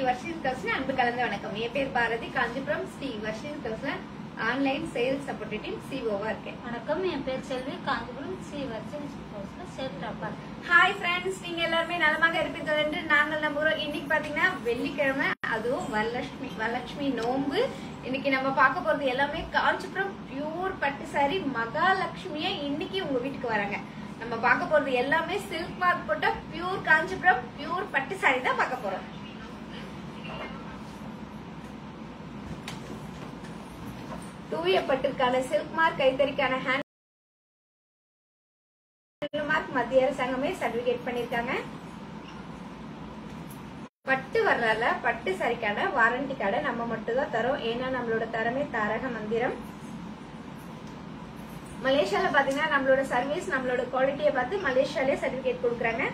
வர்ஷினி சில்க்ஸ்ல அன்பு கலந்த வணக்கம். என் பேர் பாரதி, காஞ்சிபுரம் ஸ்ரீ வர்ஷினி சில்க்ஸ்ல ஆன்லைன் சேல்ஸ் சப்போர்ட்டிவ் சிஓவா இருக்கேன். வணக்கம், என் பேர் செல்வி, காஞ்சிபுரம் ஸ்ரீ வர்ஷினி சில்க்ஸ்ல சேல்ஸ் டாப்பர். ஹாய் ஃப்ரெண்ட்ஸ், நீங்க எல்லாருமே நலமாக இருப்பீர்கள் என்று நாங்கள் நம்புறோம். இன்னைக்கு பாத்தீங்கன்னா வெள்ளிக்கிழமை, அதுவும் வரலட்சுமி நோன்பு. இன்னைக்கு நம்ம பார்க்க போறது எல்லாமே காஞ்சிபுரம் பியூர் பட்டு சாரி மகாலட்சுமியா இன்னைக்கு உங்க வீட்டுக்கு வராங்க. நம்ம பார்க்க போறது எல்லாமே சில்க் மார்க் போட்ட பியூர் காஞ்சிபுரம் பியூர் பட்டு சாரி தான் பார்க்க போறோம். தூய பட்டிற்கான சில்க் மார்க், கைத்தறிக்கான ஹேண்ட் மார்க் மத்திய அரசாங்கமே சர்டிபிகேட் பண்ணிருக்காங்க. பட்டு வரலாறுல பட்டு சாரிக்கான வாரண்டி கார்டை நம்ம மட்டும் தான் தரோம். ஏன்னா நம்மளோட தரமே தாரக மந்திரம். மலேசியால பாத்தீங்கன்னா நம்மளோட சர்வீஸ், நம்மளோட குவாலிட்டியை பார்த்து மலேசியாலே சர்டிபிகேட் கொடுக்குறாங்க.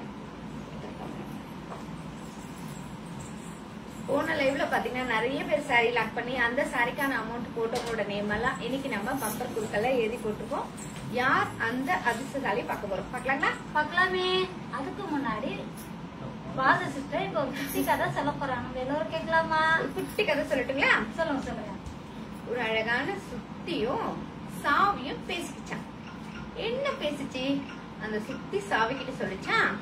போன லைவ்ல பாத்தீங்கன்னா நிறைய பேர் சாரி லாக் பண்ணி அந்த சாரிக்கான அமௌண்ட் போட்டவங்களோட நேம் எல்லாம் இன்னைக்கு நம்ம பம்பர் குறுக்கல்ல எழுதி போட்டிருக்கோம். யார் அந்த அதிர்ஷ்டசாலி பார்க்க போறோம், பாக்கலாங்களா? பார்க்கலாமே. அதுக்கு முன்னாடி பாத சிஸ்டர் இப்ப ஒரு குட்டி கதை சொல்ல போறாங்க, எல்லாரும் கேட்கலாமா? குட்டி கதை சொல்லட்டுங்களா? சொல்லுங்க. ஒரு அழகான சுத்தியும் சாவியும் பேசிக்கிச்சான். என்ன பேசிச்சு? அந்த சுத்தி சாவி கிட்ட சொல்லிச்சான்,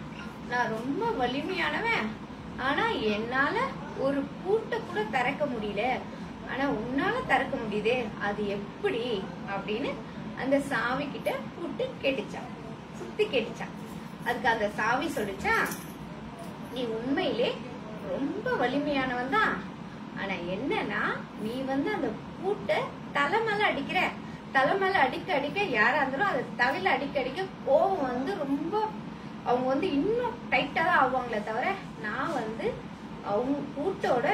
நான் ரொம்ப வலிமையானவன், ஆனா என்னால ஒரு பூட்டை கூட திறக்க முடியல, ஆனா உன்னால திறக்க முடியுதே, அது எப்படி அப்படின்னு அந்த சாவி கிட்ட பூட்டு கேட்டுச்சான். சுத்தி கேட்டுச்சான். அதுக்கு அந்த சாவி சொல்லிச்சா, நீ உண்மையிலே ரொம்ப வலிமையானவன் தான், ஆனா என்னன்னா நீ அந்த பூட்டை தலைமையில அடிக்கிற. தலைமையில அடிக்க அடிக்க யாரா இருந்தாலும் அது தலையில அடிக்க அடிக்க கோவம் ரொம்ப அவங்க இன்னும் டைட்டா தான் ஆவாங்களே தவிர, நான் அவங்க பூட்டோட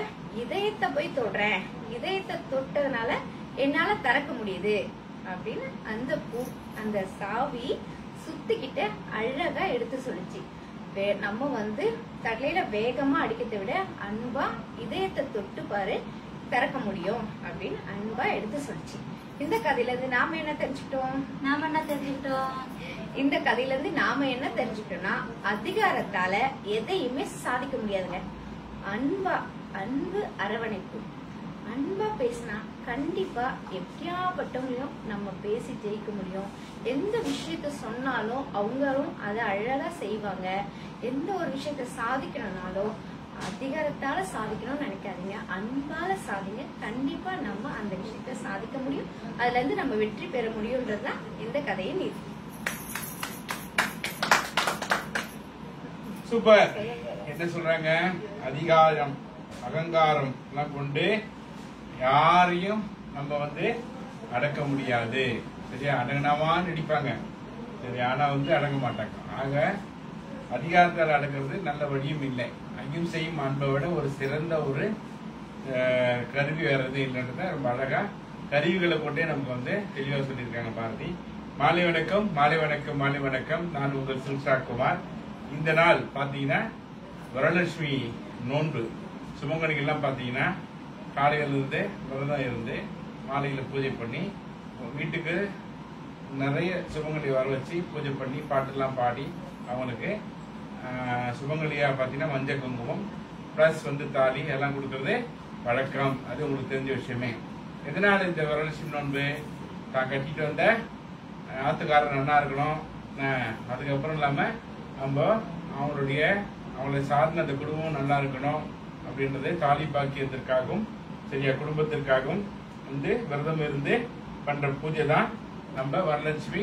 இதயத்தை போய் தொடுறேன், இதயத்தை தொட்டதுனால என்னால திறக்க முடியுது அப்படின்னு அந்த சாவி சுத்திக்கிட்ட அழகா எடுத்து சொல்லிச்சு. நம்ம தலையில வேகமா அடிக்கிறத விட அன்பா இதயத்தை தொட்டு பாரு, திறக்க முடியும் அப்படின்னு அன்பா எடுத்து சொல்லிச்சு. இந்த கதையில இருந்து நாம என்ன தெரிஞ்சுக்கிட்டோம்? இந்த கதையில இருந்து நாம என்ன தெரிஞ்சுக்கிட்டோம்னா, அதிகாரத்தால எதையுமே சாதிக்க முடியாதுங்க. அன்பு அரவணைப்பு. அன்பா பேசினா கண்டிப்பா எப்படியாப்பட்டவங்களையும் நம்ம பேசி ஜெயிக்க முடியும். எந்த விஷயத்த சொன்னாலும் அவங்களும் அதை அழகா செய்வாங்க. எந்த ஒரு விஷயத்த சாதிக்கணும்னாலும் அதிகாரத்தால சாதிக்கணும்னு நினைக்காதீங்க, அன்பால சாதிங்க. கண்டிப்பா நம்ம அந்த விஷயத்த சாதிக்க முடியும், அதுல இருந்து நம்ம வெற்றி பெற முடியும்ன்றதுதான் இந்த கதையை நீதி. சூப்பர். என்ன சொல்றாங்க? அதிகாரம் அகங்காரம் எல்லாம் கொண்டு யாரையும் நம்ம அடக்க முடியாது. சரியா? அடங்கினாவான்னு நடிப்பாங்க, சரி, ஆனா அடங்க மாட்டாங்க. ஆக அதிகாரத்தால் அடக்கிறது நல்ல வழியும் இல்லை. அகிம்சையும் அன்பை விட ஒரு சிறந்த ஒரு கருவி வேறது இல்லைன்றத ரொம்ப அழகா கருவிகளை கொண்டே நமக்கு தெளிவா சொல்லியிருக்காங்க பாரதி. மாலை வணக்கம், மாலை வணக்கம், மாலை வணக்கம். நான் உங்கள் சில்சாக்குமார். இந்த நாள் பாத்தீங்கன்னா வரலட்சுமி நோன்பு. சுமங்கலிகள் எல்லாம் பாத்தீங்கன்னா காலையில இருந்து விரதம் இருந்து மாலையில பூஜை பண்ணி வீட்டுக்கு நிறைய சுமங்கலி வர வச்சு பூஜை பண்ணி பாட்டெல்லாம் பாடி அவங்களுக்கு சுமங்கலியா பாத்தீங்கன்னா மஞ்சள் குங்குமம் பிளஸ் தாலி எல்லாம் கொடுக்கறது வழக்கம். அது உங்களுக்கு தெரிஞ்ச விஷயமே. எதனால இந்த வரலட்சுமி நோன்பு? தான் கட்டிட்டு வந்த ஆத்துக்காரர் நல்லா இருக்கணும், அதுக்கப்புறம் இல்லாம நம்ம அவங்களை சார்ந்த அந்த குடும்பம் நல்லா இருக்கணும் அப்படின்றது தாலி பாக்கியத்திற்காகவும் சரியா குடும்பத்திற்காகவும் விரதம் இருந்து பண்ற பூஜை தான் நம்ம வரலட்சுமி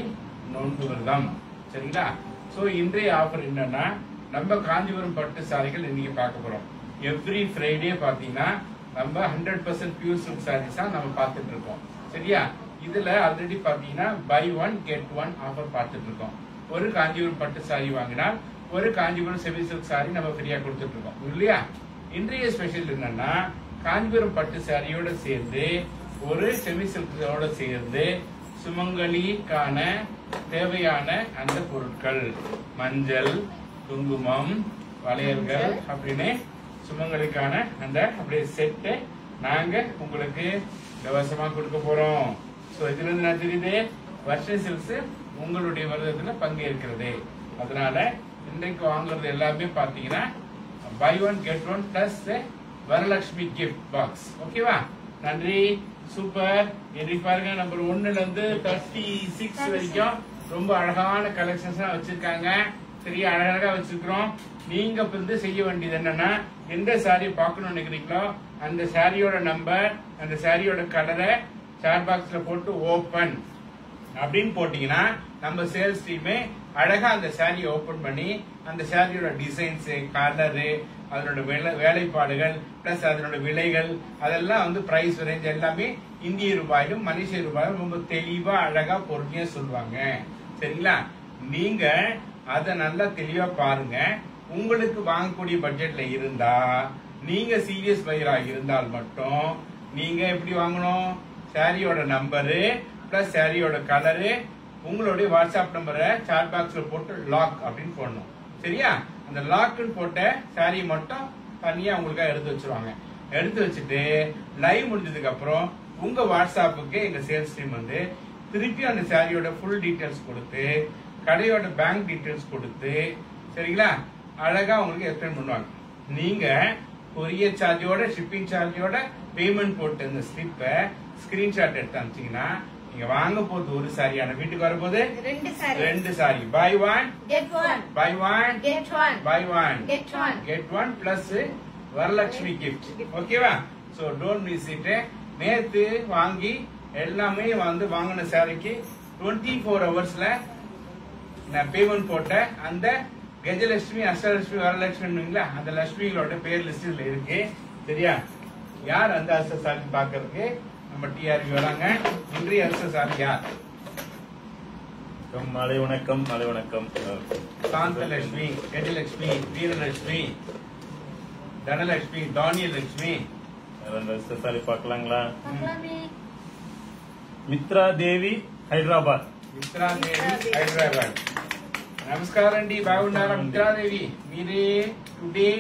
நோன்பு விரதம். சரிங்களா? சோ இன்றைய ஆஃபர் என்னன்னா, நம்ம காஞ்சிபுரம் பட்டு சாரிகள் இன்னைக்கு பார்க்க போறோம். எவ்ரி ஃப்ரைடே பாத்தீங்கன்னா நம்ம 100% பியூர் சில்க் சாரீஸ் தான் நம்ம பார்த்துட்டு இருக்கோம். சரியா? இதுல ஆல்ரெடி பாத்தீங்கன்னா buy one get one offer பார்த்துட்டு இருக்கோம். ஒரு காஞ்சிபுரம் பட்டு சாரி வாங்கினால் ஒரு காஞ்சிபுரம் செமி சில்க் சாரி நம்ம ஃப்ரீயா கொடுத்துட்டு இருக்கோம் இல்லையா? இன்றைய ஸ்பெஷல் என்னன்னா, காஞ்சிபுரம் பட்டு சாரியோட சேர்ந்து ஒரு செமி சில்கோட சேர்ந்து சுமங்கலிக்கான தேவையான அந்த பொருட்கள், மஞ்சள், குங்குமம், வளையல்கள் அப்படின்னு சுமங்கலிக்கான அந்த அப்படியே செட்டு நாங்க உங்களுக்கு இலவசமா கொடுக்க போறோம். சோ இதுல இருந்து நான் தெரியுது, வர்ஷினி சில்க்ஸ் உங்களுடைய விரதத்துல பங்கேற்கிறது. அதனால இன்றைக்கு வாங்குறது எல்லாமே பாத்தீங்கன்னா buy one get one plus Varalakshmi gift box. ஓகேவா? நன்றி. சூப்பர். இன்றைக்கு பாருங்க நம்பர் 1ல இருந்து 36 வரைக்கும் ரொம்ப அழகான கலெக்ஷன்ஸ் வச்சிருக்காங்க. சரியா? அழகா வச்சிருக்கிறோம். நீங்க வந்து செய்ய வேண்டியது என்னன்னா, எந்த சாரி பார்க்கணும்னு நினைக்கிறீங்களோ அந்த சாரியோட நம்பர், அந்த சாரியோட கலரை சாட் பாக்ஸ்ல போட்டு ஓபன் அப்படின்னு போட்டீங்கன்னா நம்ம சேல்ஸ் டீமே அழகா அந்த சாரியை ஓபன் பண்ணி அந்த சாரியோட டிசைன்ஸ், கலரு, அதனோட வேலைப்பாடுகள் பிளஸ் அதனோட விலைகள் அதெல்லாம் வந்து பிரைஸ் ரேஞ்ச் எல்லாமே இந்திய ரூபாயிலும் மலேசிய ரூபாயிலும் ரொம்ப தெளிவா அழகா பொறுமையா சொல்லுவாங்க. சரிங்களா? நீங்க அத நல்லா தெளிவா பாருங்க. உங்களுக்கு வாங்கக்கூடிய பட்ஜெட்ல இருந்தா, நீங்க சீரியஸ் பையரா இருந்தால் மட்டும் நீங்க எப்படி வாங்கணும்? சாரியோட நம்பரு பிளஸ் சாரியோட கலரு, உங்களுடைய வாட்ஸ்அப் நம்பரை சாட் பாக்ஸ்ல போட்டு லாக் அப்படின்னு போடணும். சரியா? அந்த லாக்னு போட்ட சாரி மட்டும் தனியா உங்களுக்காக எடுத்து வச்சிருவாங்க. எடுத்து வச்சுட்டு லைவ் முடிஞ்சதுக்கு அப்புறம் உங்க வாட்ஸ்அப்புக்கு எங்க சேல்ஸ் டீம் வந்து திருப்பி அந்த சாரியோட ஃபுல் டீடைல்ஸ் கொடுத்து, கடையோட பேங்க் டீடைல்ஸ் கொடுத்து, சரிங்களா, அழகா உங்களுக்கு எக்ஸ்பிளைன் பண்ணுவாங்க. நீங்க கொரியர் சார்ஜோட ஷிப்பிங் சார்ஜோட பேமெண்ட் போட்டு இந்த ஸ்லிப்பை ஸ்கிரீன்ஷாட் எடுத்து அனுப்பிச்சீங்கன்னா நீங்க வாங்க போறது ஒரு சாரியான வீட்டுக்கு வரும்போது 2 sari buy 1 get 1 buy 1 get 1 buy 1 get 1 plus Varalakshmi gift. ஓகேவா? So don't miss it. நேத்து வாங்கி எல்லாமே வந்து வாங்கின சாரிக்கு 24 ஹவர்ஸ்ல நான் பேமெண்ட் போட்ட அந்த கஜலட்சுமி, அஷ்டலட்சுமி, வரலட்சுமி அந்த லட்சுமிகளோட பேர் லிஸ்ட் இதுல இருக்கு. சரியா? யார் அந்த அஷ்டசாரி பாக்குறதுக்கு நம்ம டிஆர்பி வராங்க. இன்றைய அஷ்டசாரி யார்? மாலை வணக்கம். மாலை வணக்கம். சாந்தலட்சுமி, கஜலட்சுமி, வீரலட்சுமி, தனலட்சுமி, தானியலட்சுமி. சாரி பார்க்கலாங்களா? பார்க்கலாமே. மித்ரா தேவி, హైదరాబాద్. మిత్రా దేవి, హైదరాబాద్. నమస్కారం అండి. బాగున్నారా మిత్రా దేవి? మీరే టుడే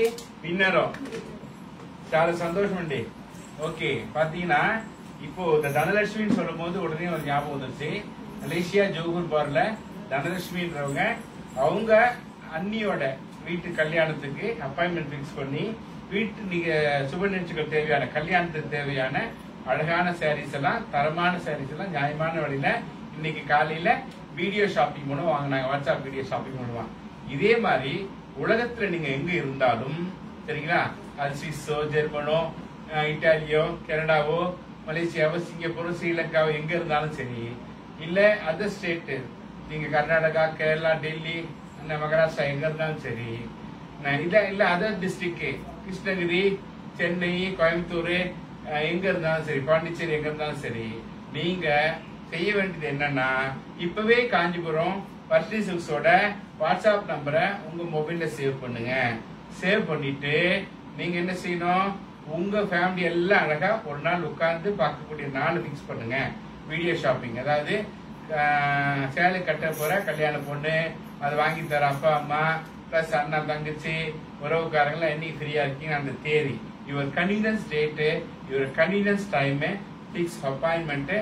విన్నరో. చాలా సంతోషం అండి. ஓகே, பாத்தீங்கன்னா இப்போ இந்த தனலட்சுமின்னு சொல்லும் போது உடனே ஒரு ஞாபகம் வந்துருச்சு. மலேசியா ஜோகூர் பார்ல தனலட்சுமின்றவங்க அவங்க அண்ணியோட வீட்டு கல்யாணத்துக்கு அப்பாயின்மெண்ட் பிக்ஸ் பண்ணி வீட்டு நீங்க சுப நிகழ்ச்சிகள் தேவையான கல்யாணத்துக்கு தேவையான அழகான சாரீஸ் எல்லாம், தரமான சாரீஸ் எல்லாம் நியாயமான விலையில இன்னைக்கு காலையில வீடியோ ஷாப்பிங் மூலம் வாங்கினாங்க. வாட்ஸ்அப் வீடியோ ஷாப்பிங் மூலமா. இதே மாதிரி உலகத்துல நீங்க எங்க இருந்தாலும் சரிங்களா, அது சுவிஸோ, ஜெர்மனோ, இட்டாலியோ, கனடாவோ, மலேசியாவோ, சிங்கப்பூரோ, ஸ்ரீலங்காவோ எங்க இருந்தாலும் சரி, இல்ல அதர் ஸ்டேட் நீங்க கர்நாடகா, கேரளா, டெல்லி, மகாராஷ்டிரா எங்க இருந்தாலும் சரி, இல்ல அதர் டிஸ்ட்ரிக்ட் கிருஷ்ணகிரி, சென்னை, கோயம்புத்தூர் எங்க இருந்தாலும் சரி, பாண்டிச்சேரி எங்க இருந்தாலும் சரி, நீங்க செய்ய வேண்டியது என்னன்னா இப்பவே காஞ்சிபுரம் வர்ஷி சில்க்ஸோட வாட்ஸ்அப் நம்பரை உங்க மொபைல்ல சேவ் பண்ணுங்க. சேவ் பண்ணிட்டு நீங்க என்ன செய்யணும், உங்க ஃபேமிலி எல்லாம் அழகா ஒரு நாள் உட்கார்ந்து பார்க்கக்கூடிய நாள் பிக்ஸ் பண்ணுங்க. வீடியோ ஷாப்பிங், அதாவது சேலை கட்ட போற கல்யாண பொண்ணு, அது வாங்கி தர அப்பா அம்மா பிளஸ் அண்ணா தங்கச்சி உறவுக்காரங்க என்னைக்கு ஃப்ரீயா இருக்கீங்க அந்த தேதி, your convenience date, your convenience time, fix appointment,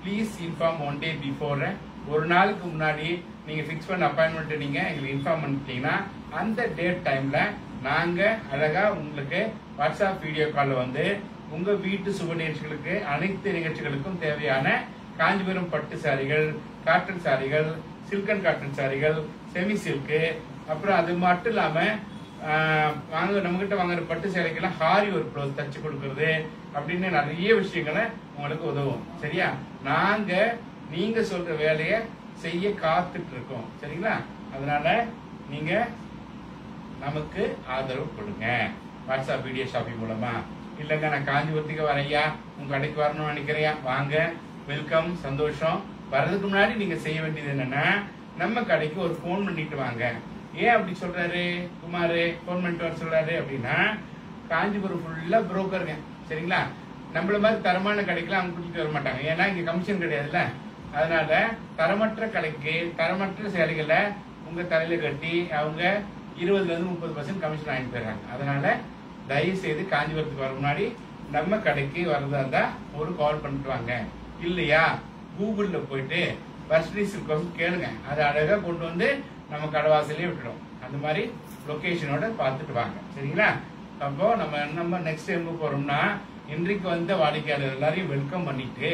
please inform 1 day before. ஒரு நாளுக்கு முன்னாடி நீங்க பிக்ஸ் பண்ண அப்பாயின்மெண்ட் நீங்க எங்களுக்கு இன்ஃபார்ம் பண்ணிட்டீங்கன்னா அந்த டேட் டைம்ல நாங்க அழகா உங்களுக்கு வாட்ஸ்அப் வீடியோ கால்ல வந்து உங்க வீட்டு சுப நிகழ்ச்சிகளுக்கு அனைத்து நிகழ்ச்சிகளுக்கும் தேவையான காஞ்சிபுரம் பட்டு சாரிகள், காட்டன் சாரிகள், சில்கன் காட்டன் சாரிகள், செமி சில்கு, அப்புறம் அது மட்டும் இல்லாம நம்ம கிட்ட வாங்குற பட்டு சேலைக்கெல்லாம் ஹாரி ஒரு ப்ளவுஸ் தச்சு கொடுக்கறது அப்படின்னு நிறைய விஷயங்களை உங்களுக்கு உதவும். சரியா? நாங்க நீங்க சொல்ற வேலையை செய்ய காத்துட்டு இருக்கோம். சரிங்களா? அதனால நீங்க நமக்கு ஆதரவு கொடுங்க வாட்ஸ்அப் வீடியோ ஷாப்பிங் மூலமா. இல்லங்க நான் காஞ்சிபுரத்துக்கு வரையா, உங்க கடைக்கு வரணும்னு நினைக்கிறியா, வாங்க, வெல்கம், சந்தோஷம். வர்றதுக்கு முன்னாடி நீங்க செய்ய வேண்டியது என்னன்னா நம்ம கடைக்கு ஒரு போன் பண்ணிட்டு வாங்க. ஏன் அப்படி சொல்றாரு குமாரு, போன் பண்ணிட்டு வர சொல்றாரு அப்படின்னா, காஞ்சிபுரம் ஃபுல்லா புரோக்கருங்க. சரிங்களா? நம்மள மாதிரி தரமான கடைக்கெல்லாம் அவங்க கூட்டிட்டு வர மாட்டாங்க. ஏன்னா இங்க கமிஷன் கிடையாதுல்ல. அதனால தரமற்ற கடைக்கு தரமற்ற சேலைகளை உங்க தலையில கட்டி அவங்க 20-30% கமிஷன் வாங்கி போயிடுறாங்க. அதனால தயவு செய்து காஞ்சிபுரத்துக்கு வர முன்னாடி நம்ம கடைக்கு வரதா இருந்தா ஒரு கால் பண்ணிட்டு வாங்க. இல்லையா கூகுள்ல போயிட்டு வர்ஷினி சில்க் கேளுங்க, அதை அழகா கொண்டு வந்து நம்ம கடவாசலே விட்டுடும். அந்த மாதிரி லொகேஷனோட பார்த்துட்டு வாங்க. சரிங்களா? அப்போ நம்ம நெக்ஸ்ட் எங்க போறோம்னா இன்றைக்கு வந்த வாடிக்கையாளர் எல்லாரையும் வெல்கம் பண்ணிட்டு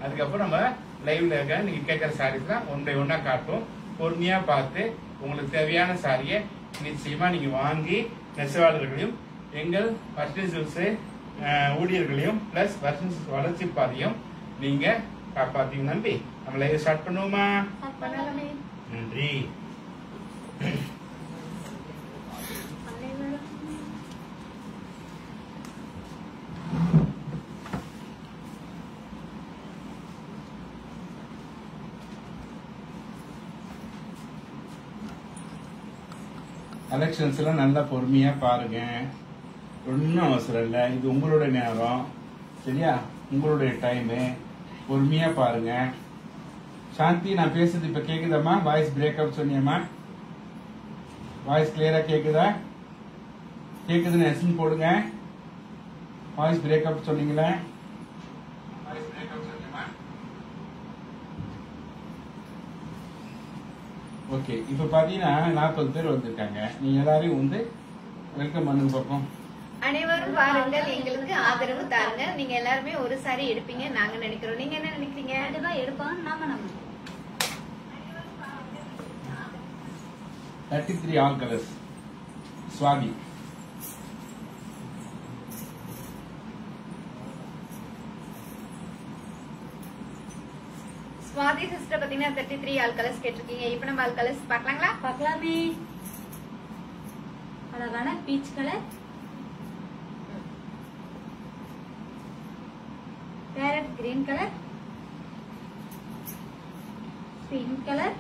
அதுக்கப்புறம் நம்ம லைவ்ல இருக்க நீங்க கேட்கற சாரீஸ் தான் ஒன் பை ஒன்னா காட்டும். பொறுமையா பார்த்து உங்களுக்கு தேவையான சாரியை நிச்சயமா நீங்க வாங்கி நெசவாளர்களையும் எங்கள் வர்ஷன்ஸ் ஊழியர்களையும் பிளஸ் வர்ஷன்ஸ் வளர்ச்சி பாதையும் நீங்க காப்பாத்தீங்க. நம்பி நம்ம லைவ் ஸ்டார்ட் பண்ணுவோமா? பண்ணலாமே. நன்றி. கலெக்ஷன்ஸ் எல்லாம் நல்லா பொறுமையா பாருங்க. ஒன்றும் அவசரம் இல்லை. இது உங்களோட நேரம், சரியா? உங்களுடைய டைமு. பொறுமையா பாருங்க. சாந்தி, நான் பேசுறது இப்ப கேக்குதாமா? வாய்ஸ் பிரேக்கப் சொன்னியம்மா? வாய்ஸ் கிளியரா கேக்குதா? கேக்குதுன்னு எஸ்ன்னு போடுங்க. வாய்ஸ் பிரேக்கப் சொன்னீங்களா? வாய்ஸ் பிரேக்கப் சொன்னீங்களா? ஓகே, இப்ப பாத்தீங்கன்னா 40 பேர் வந்திருக்காங்க. நீங்க எல்லாரையும் வந்து வெல்கம் பண்ணுங்க பாப்போம். அனைவரும் வாருங்கள், எங்களுக்கு ஆதரவு தாருங்க. நீங்க எல்லாருமே ஒரு சாரி எடுப்பீங்க நாங்க நினைக்கிறோம். நீங்க என்ன நினைக்கிறீங்க? கண்டிப்பா எடுப்பாங்க, நாம நம்புறோம். 33 all colours. Swathi. Swathi sister பாத்தீங்கன்னா 33 ஆல் கலர்ஸ் கேட்டிருக்கீங்க. இப்ப நம்ம ஆல் கலர்ஸ் பாக்கலாங்களா? பார்க்கலாமே. அழகான peach colour, parrot green colour, pink colour,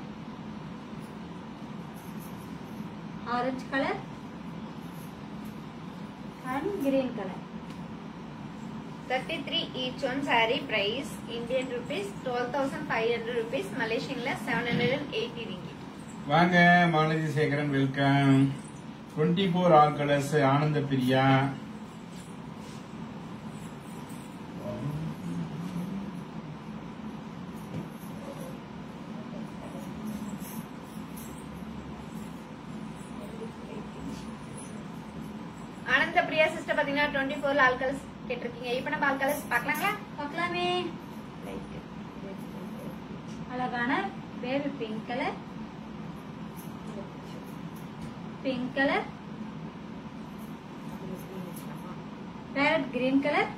orange colour and green color. 33 each one saree price Indian rupees 12,500 rupees, Malaysian la 780 ringgit. வாங்க Malathi Sekaran, welcome. 24 all colours. ஆனந்த Priya. Ananda Priya sister பாத்தீங்கன்னா 24 all colours கேட்டிருக்கீங்க. இப்ப நம்ம ஆல் கலர்ஸ் பாக்கலாங்களா? பார்க்கலாமே. அழகான baby pink colour, pink colour, parrot green colour,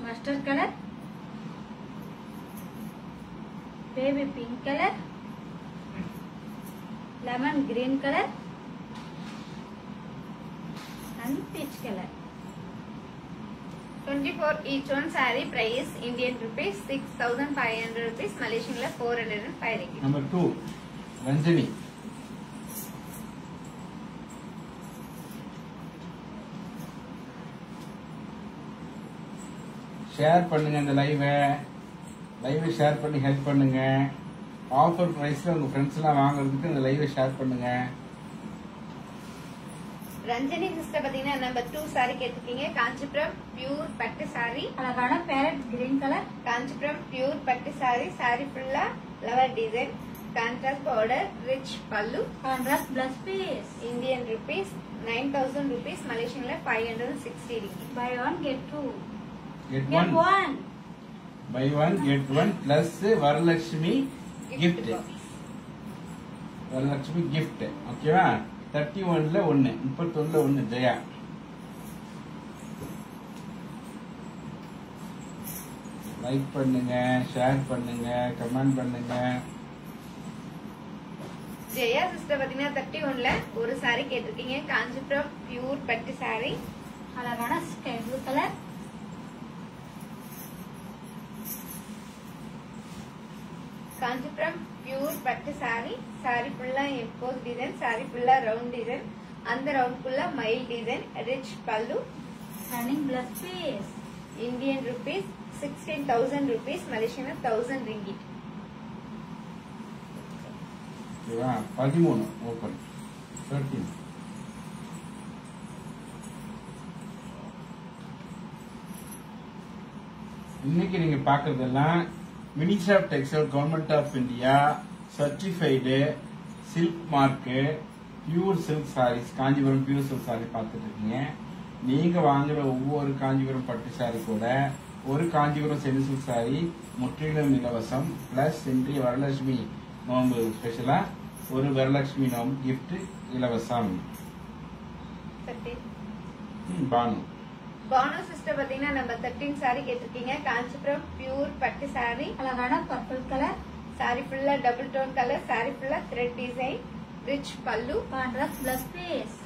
mustard colour, baby pink colour, lemon green colour and peach color. 24 each one saree price Indian rupees 6,500 rupees, Malaysian la 405 ringgit. Number 2 Ranjani. Share பண்ணுங்க இந்த லைவை share பண்ணி help பண்ணுங்க. Offer பிரைஸ்ல உங்க friends எல்லாம் வாங்குறதுக்கு இந்த லைவை ஷேர் பண்ணுங்க. ரஞ்சனி சிஸ்டர் பாத்தீங்கன்னா நம்பர் 2 saree கேட்டிருக்கீங்க. காஞ்சிபுரம் பியூர் பட்டு saree, அழகான parrot green colour, Kanchipuram pure பட்டு saree, saree ஃபுல்லா flower design, contrast border, rich pallu, contrast plus piece. Indian rupees 9,000 rupees, Malaysian la 560 ringgit. Buy one get two. Get get one. One. Buy one get one plus Varalakshmi gift. Varalakshmi gift. ஓகேவா? 31ல 1, 31ல 1 Jaya. Like பண்ணுங்க, share பண்ணுங்க, comment பண்ணுங்க. Jaya sister பாத்தீங்கன்னா 31ல ஒரு saree கேட்டிருக்கீங்க. காஞ்சிபுரம் பியூர் பட்டு saree, அழகான sky blue colour, Kanchipuram pure பட்டு saree, saree ஃபுல்லா எம்போஸ் டிசைன், saree ஃபுல்லா ரவுண்ட் டிசைன், அந்த ரவுண்ட் ஃபுல்லா மைல் design, rich pallu, running blouse piece. Indian rupees 16,000 rupees, Malaysian 1,000 ringgit. ஓகேவா? 13 ஓபன். 13 இன்னைக்கு நீங்க பாக்குறதெல்லாம் ministry of textile, government of India certified silk mark pure silk sarees, Kanchipuram pure silk sari பார்த்துட்டு இருக்கீங்க. நீங்க வாங்குற ஒவ்வொரு காஞ்சிபுரம் பட்டு சாரி கூட ஒரு காஞ்சிபுரம் செமி சில்க் சாரி முற்றிலும் இலவசம். பிளஸ் இன்றைய வரலட்சுமி நோம்பு ஸ்பெஷலா ஒரு வரலட்சுமி நோம்பு கிஃப்ட் இலவசம். பானு பானு சிஸ்டர் பாத்தீங்கன்னா நம்பர் 13 சாரி கேட்டிருக்கீங்க. காஞ்சிபுரம் பியூர் பட்டு சாரி, அழகான பர்பிள் கலர், சாரி ஃபுல்லா டபுள் டோன் கலர், சாரி ஃபுல்லா thread design, rich pallu, contrast plus piece.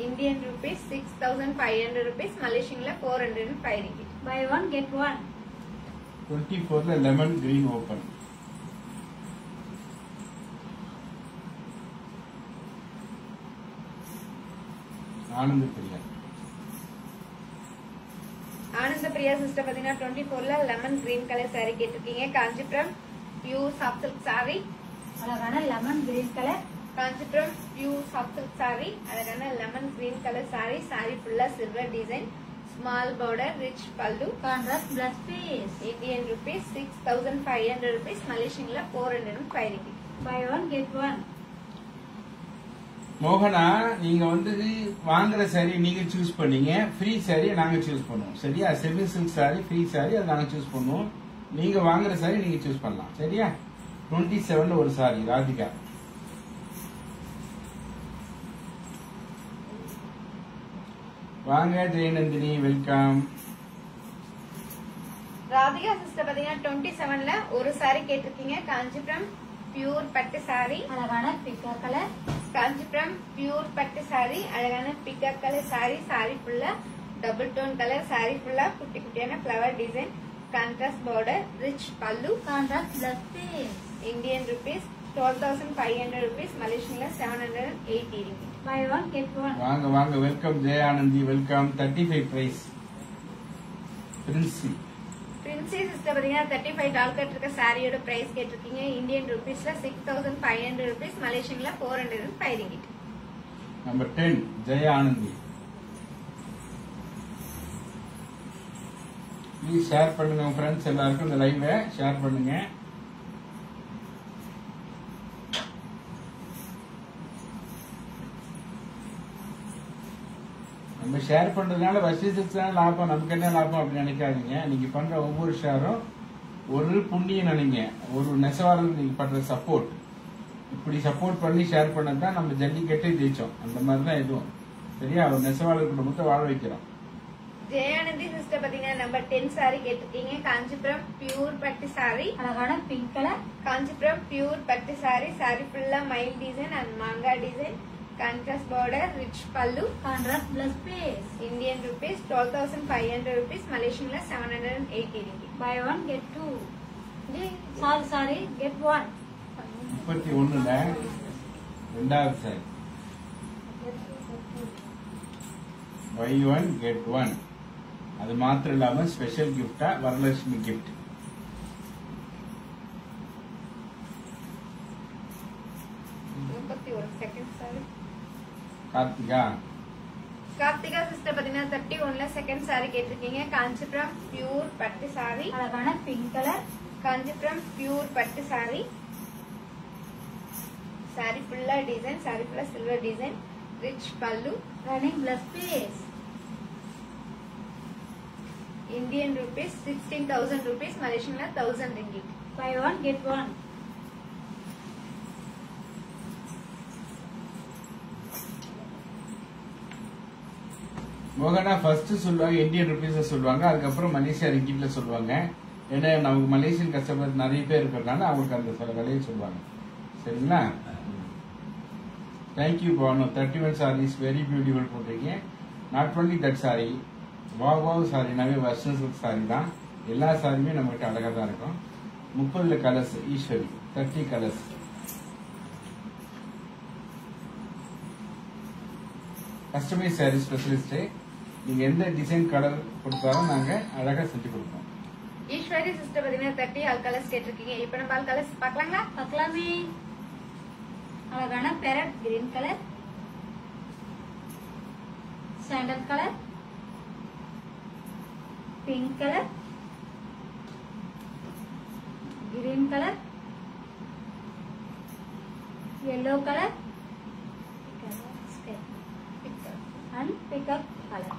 Indian rupees 6500 rupees, மலேசியன்ல 405 ringgit. Buy one get one. 24ல lemon green open. Ananda Priya. Ananda Priya sister பாத்தீங்கன்னா 24ல லெமன் கிரீன் கலர் சாரி கேட்டிருக்கீங்க. Kanchipuram pure soft silk sorry, அழகான lemon green colour, Kanchipuram pure soft silk sorry, அழகான lemon green colour sorry, sorry ஃபுல்லா silver design, small border, rich pallu, contrast plus piece. Indian rupees 6500 rupees, மலேசியன்ல 405 ringgit. Buy one get one. மோகனா, நீங்க வந்து வாங்குற sorry நீங்க choose பண்ணீங்க, ஃப்ரீ சாரி நாங்க சூஸ் பண்ணுவோம். சரியா? Semi silk sorry free sorry அதை நாங்க சூஸ் பண்ணுவோம். நீங்க வாங்குற சாரி நீங்க சூஸ் பண்ணலாம். சரியா? 27ல ஒரு சாரி ராதிகா. வாங்க ஜெயநந்தினி, வெல்கம். ராதிகா சிஸ்டர் பாத்தீங்கன்னா 27ல ஒரு சாரி கேட்டிருக்கீங்க. காஞ்சிபுரம் பியூர் பட்டு சாரி, அழகான பிக்கா கலர், காஞ்சிபுரம் பியூர் பட்டு சாரி, அழகான பிகாக் கலர் சாரி, சாரி ஃபுல்லா டபுள் டோன் கலர், சாரி ஃபுல்லா குட்டி குட்டியான flower design, contrast border, rich pallu, contrast plus piece. Indian rupees 12,500 rupees, மலேசியன்ல 780 ringgit. Buy one get one. வாங்க வாங்க, welcome Jayanandhi, welcome. 35 price. Princy Princy sister பாத்தீங்கன்னா 35 டால் கட் இருக்க சாரியோட பிரைஸ் கேட்டிருக்கீங்க. இந்தியன் ருபீஸ்ல 6,500 rupees, மலேசியன்ல 405 ringgit. நம்பர் 10 ஜெயானந்தி. ப்ளீஸ் ஷேர் பண்ணுங்க உங்க ஃப்ரெண்ட்ஸ் எல்லாருக்கும் இந்த லைவை ஷேர் பண்ணுங்க. நம்ம ஷேர் பண்றதுனால வசதிக்கு தான் லாபம், நமக்கு என்ன லாபம் அப்படின்னு நினைக்காதீங்க. நீங்க பண்ற ஒவ்வொரு ஷேரும் ஒரு புண்ணியம் நினைங்க, ஒரு நெசவாளர் நீங்க பண்ற சப்போர்ட். இப்படி சப்போர்ட் பண்ணி ஷேர் பண்ணதான் நம்ம ஜல்லிக்கட்டே ஜெயிச்சோம். அந்த மாதிரி தான் இதுவும். சரியா? ஒரு நெசவாளர் குடும்பத்தை வாழ வைக்கிறோம். ஜெயானந்தி சிஸ்டர் பாத்தீங்கன்னா நம்பர் 10 சாரி கேட்டிருக்கீங்க. காஞ்சிபுரம் பியூர் பட்டு சாரி, அழகான பிங்க் கலர், காஞ்சிபுரம் பியூர் பட்டு சாரி, சாரி ஃபுல்லா மயில் டிசைன் அண்ட் மாங்கா design, contrast border, rich pallu, contrast plus piece. Indian rupees 12,500 rupees, மலேசியன்ல 780 ringgit. Buy one get two. Sorry get one. 31ல ரெண்டாவது saree buy one get one. அது மாத்திரம் இல்லாம ஸ்பெஷல் கிஃப்டா Varalakshmi gift. Second saree Karthika. Karthika sister பாத்தீங்கன்னா 31ல செகண்ட் சாரி கேட்டிருக்கீங்க. காஞ்சிபுரம் பியூர் பட்டு சாரி, அழகான பிங்க் கலர், காஞ்சிபுரம் பியூர் பட்டு சாரி, சாரி ஃபுல்லா டிசைன், சாரி ஃபுல்லா silver design, rich pallu, running blouse piece. Indian rupees 16,000 rupees, மலேசியன்ல 1000 ringgit. Buy one get one. மோகனா ஃபர்ஸ்ட் சொல்லுவாங்க இந்தியன் ருபீஸ் சொல்லுவாங்க, அதுக்கப்புறம் மலேசியா ரிங்கிட்ல சொல்லுவாங்க. ஏன்னா நமக்கு மலேசியன் கஸ்டமர் நிறைய பேர் இருக்கிறதுனால அவங்களுக்கு அந்த சில விலையை சொல்லுவாங்க. சரிங்களா? Thank you Bhanu. 31 sarees very beautiful போட்டிருக்கீங்க. Not only that saree, wow சாரினாவே வெஸ்டர்ன் சில்க் சாரி தான். எல்லா சாரியுமே நம்மகிட்ட அழகா தான் இருக்கும். 30ல colours Eswari, 30 colours. Customise saree specialist. நீங்க எந்த டிசைன் கலர் கொடுத்தாலும் நாங்க அழகா செஞ்சு கொடுப்போம். ஈஸ்வரி சிஸ்டர் பாத்தீங்கன்னா 30 ஆல் கலர்ஸ் கேட்டிருக்கீங்க. இப்ப நம்ம ஆல் கலர்ஸ் பாக்கலாங்களா? பார்க்கலாமே. அழகான parrot green colour, sandal colour, pink colour, green colour, yellow color and peacock color.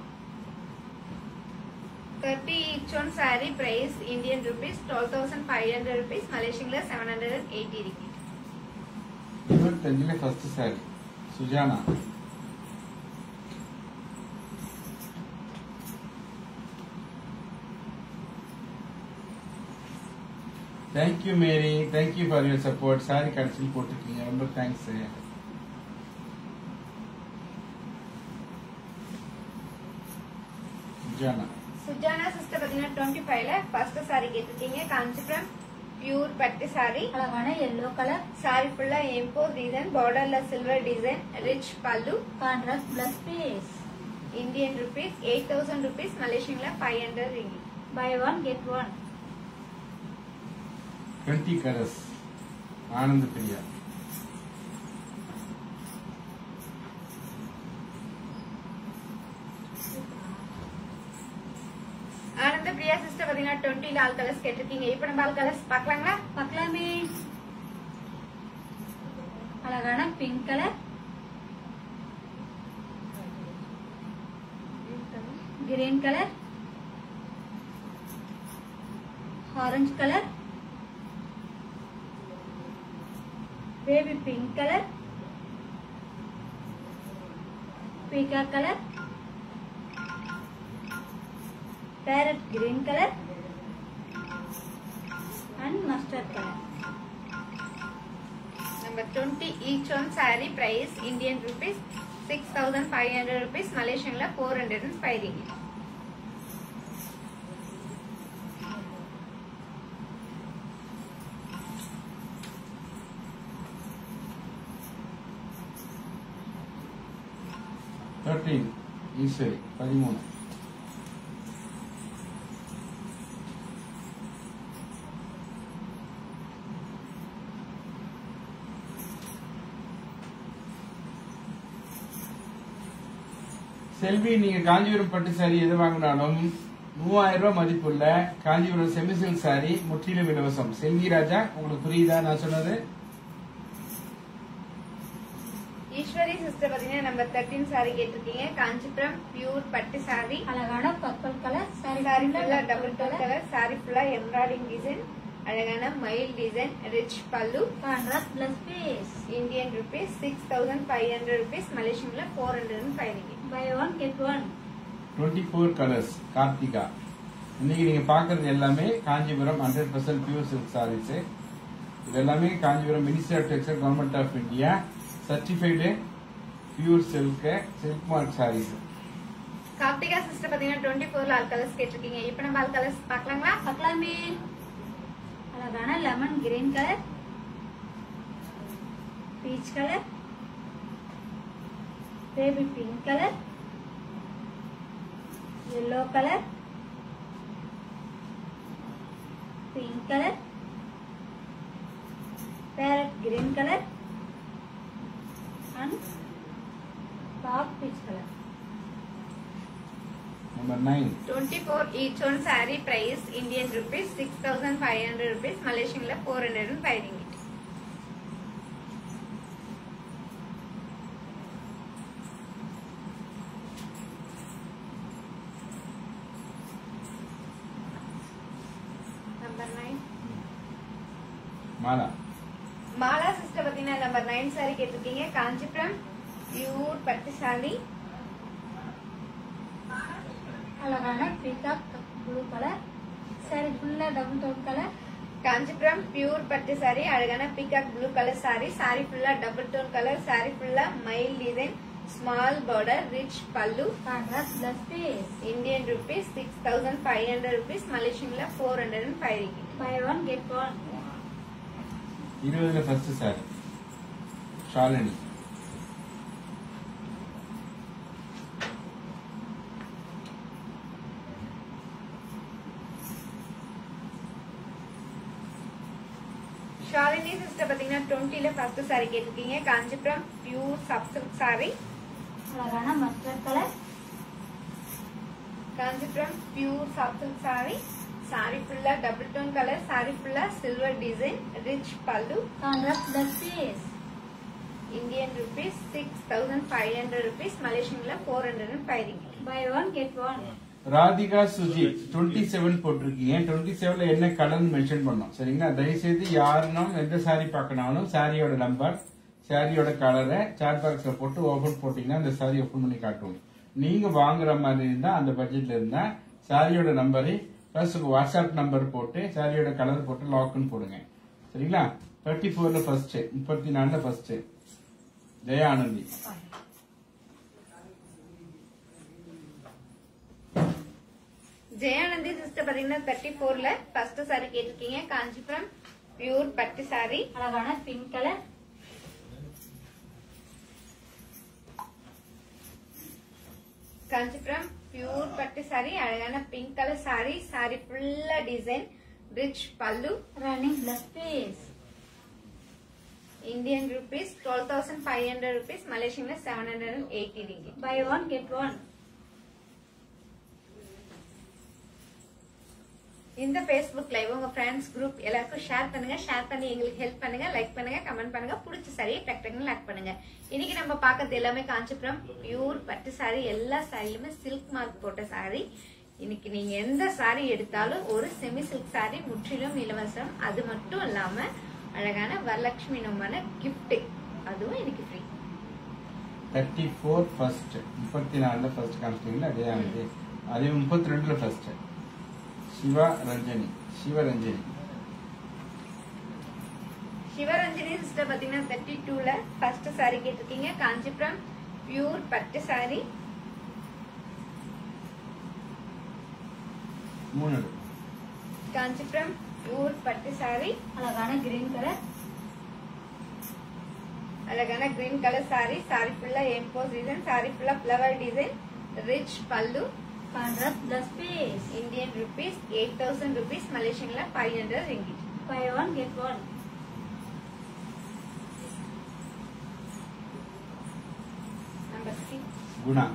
30 each one saree price Indian rupees 12,500 rupees, Malaysian la 780 ringgit. 25 first saree Sujana. Thank you Mary, thank you for your support. Saree கடைசியில் போட்டுருக்கீங்க, ரொம்ப thanks. Sujana. Sujana sister பாத்தீங்கன்னா 25ல first saree கேட்டிருக்கீங்க. Kanchipuram pure பட்டு saree. அழகான yellow color, saree ஃபுல்லா emboss design, பார்டர்ல silver design, rich pallu. contrast plus piece. Indian rupees 8,000 rupees, Malaysian la 500 ringgit. Buy one get one. 20 colors. Anand Priya. ஆனந்த Priya sister பாத்தீங்கன்னா 20 all colours கேட்டிருக்கீங்க. இப்போ நம்ம all colours பார்க்கலாங்களா? பார்க்கலாமே. அழகான pink colour, green colour, orange colour, baby pink colour, peacock colour, parrot green colour and mustard color. Number 20 each one saree price Indian rupees 6,500 rupees, Malaysian la 405 ringgit. Eswari 13. செல்வி, நீங்க காஞ்சிபுரம் பட்டு sorry எது வாங்கினாலும் 3000 ரூபாய் மதிப்புள்ள Kanchipuram semi silk saree முற்றிலும் இலவசம். செல்வி ராஜா, உங்களுக்கு புரியுதா நான் சொன்னது? ஈஸ்வரி சிஸ்டர் பாத்தீங்கன்னா நம்பர் 13 saree கேட்டிருக்கீங்க. காஞ்சிபுரம் பியூர் பட்டு saree. அழகான பர்பிள் கலர் saree ஃபுல்லா டபுள் டோன் கலர், saree ஃபுல்லா எம்ப்ராய்டிங் டிசைன், அழகான மயில் design, rich pallu. Contrast plus piece. Indian rupees 6,500 rupees, Malaysian la 405 ringgit. Buy one get one. 24 colours. Karthika, இன்னைக்கு நீங்க பாக்குறது எல்லாமே காஞ்சிபுரம் 100% பியூர் சில்க் சாரீஸ். இது எல்லாமே Kanchipuram ministry of textile, government of India certified pure silk mark sarees. Karthika sister பாத்தீங்கன்னா 24 all colours கேட்டிருக்கீங்க. இப்போ நம்ம ஆல் கலர்ஸ் பார்க்கலாங்களா? பார்க்கலாமே. அழகான lemon green colour, peach colour, baby pink colour, yellow colour, pink colour, parrot green colour and dark peach colour. Number 9. 24 each one saree price Indian rupees 6,500 rupees, Malaysian la 405 ringgit. Number 9. Mala. Mala sister பாத்தீங்கன்னா number 9 saree கேட்டிருக்கீங்க. Kanchipuram pure பட்டு saree. அழகான peacock blue colour, sorry ஃபுல்லா double tone colour. Kanchipuram pure பட்டு saree, அழகான peacock blue colour saree, saree ஃபுல்லா double tone colour, saree ஃபுல்லா மயில் design, small border, rich pallu. Contrast plus piece. Indian rupees 6,500 rupees, Malaysian la 405 ringgit. Buy one get one. 20 first saree Shalini. Shalini sister பாத்தீங்கன்னா 20ல first saree கேட்டிருக்கீங்க. Kanchipuram pure soft silk saree. அழகான mustard colour, Kanchipuram pure soft silk saree, saree ஃபுல்லா double tone colour, saree ஃபுல்லா silver design, rich pallu. Contrast plus piece. Indian rupees 6,500 rupees. Malaysian la 405 ringgit. Buy one get one. Radhika Sujith 27 போட்டிருக்கீங்க. 27ல என்ன colour mention பண்ணோம் சரிங்களா? தயவுசெய்து யாருனும் எந்த sorry பார்க்கனாலும் சாரியோட நம்பர் சாரியோட கலரை சாட் பாக்ஸ்ல போட்டு ஓபன் போட்டீங்கன்னா அந்த சாரி ஓபன் பண்ணி காட்டுவோம். நீங்க வாங்குற மாதிரி இருந்தா அந்த பட்ஜெட்ல இருந்தா சாரியோட நம்பரை பிளஸ் வாட்ஸ்அப் நம்பர் போட்டு சாரியோட கலர் போட்டு லாக்னு போடுங்க சரிங்களா? 34ல ஃபர்ஸ்ட் 34ல ஃபர்ஸ்ட் ஜெயா ஆனந்தி. ஜெயானந்தி சிஸ்டர் பாத்தீங்கன்னா 34ல ஃபர்ஸ்ட் சாரி கேட்டிருக்கீங்க. காஞ்சிபுரம் பியூர் பட்டு சாரி. அழகான பிங்க் கலர். காஞ்சிபுரம் பியூர் பட்டு சாரி. அழகான பிங்க் கலர் சாரி. சாரி ஃபுல்லா design. Rich pallu. Running blouse piece. Indian rupees 12,500 rupees. Malaysian la 780 ringgit. Buy one get one. இந்த Facebook லைவ் உங்க ஃப்ரெண்ட்ஸ் குரூப் எல்லாருக்கும் ஷேர் பண்ணுங்க. ஷேர் பண்ணி எங்களுக்கு ஹெல்ப் பண்ணுங்க. லைக் பண்ணுங்க, கமெண்ட் பண்ணுங்க. பிடிச்ச சாரியை டக் டக்னு லைக் பண்ணுங்க. இன்னைக்கு நம்ம பார்க்கிறது எல்லாமே காஞ்சிபுரம் பியூர் பட்டு சாரி. எல்லா சாரிலுமே சில்க் மார்க் போட்ட சாரி. இன்னைக்கு நீங்க எந்த சாரி எடுத்தாலும் ஒரு செமி சில்க் சாரி முற்றிலும் இலவசம். அது மட்டும் இல்லாம அழகான வரலட்சுமி நோமான கிஃப்ட் அதுவும் இன்னைக்கு ஃப்ரீ. 34 ஃபர்ஸ்ட் 34ல ஃபர்ஸ்ட் காமிச்சிட்டீங்களா? ஜெயானந்தி. அதே 32ல ஃபர்ஸ்ட் சிவரஞ்சனி. சிவரஞ்சனி சிஸ்டர் பாத்தீங்கன்னா 32ல ஃபர்ஸ்ட் சாரி கேட்டிருக்கீங்க. காஞ்சிபுரம் பியூர் பட்டு சாரி. 3 காஞ்சிபுரம் பியூர் பட்டு சாரி. அழகான கிரீன் கலர். அழகான கிரீன் கலர் சாரி. சாரி ஃபுல்லா எம்போஸ் டிசைன். சாரி ஃபுல்லா flower design. Rich pallu. Contrast plus piece. Indian rupees 8,000 rupees. Malaysian la 500 ringgit. Buy one get one. Number 3. Guna.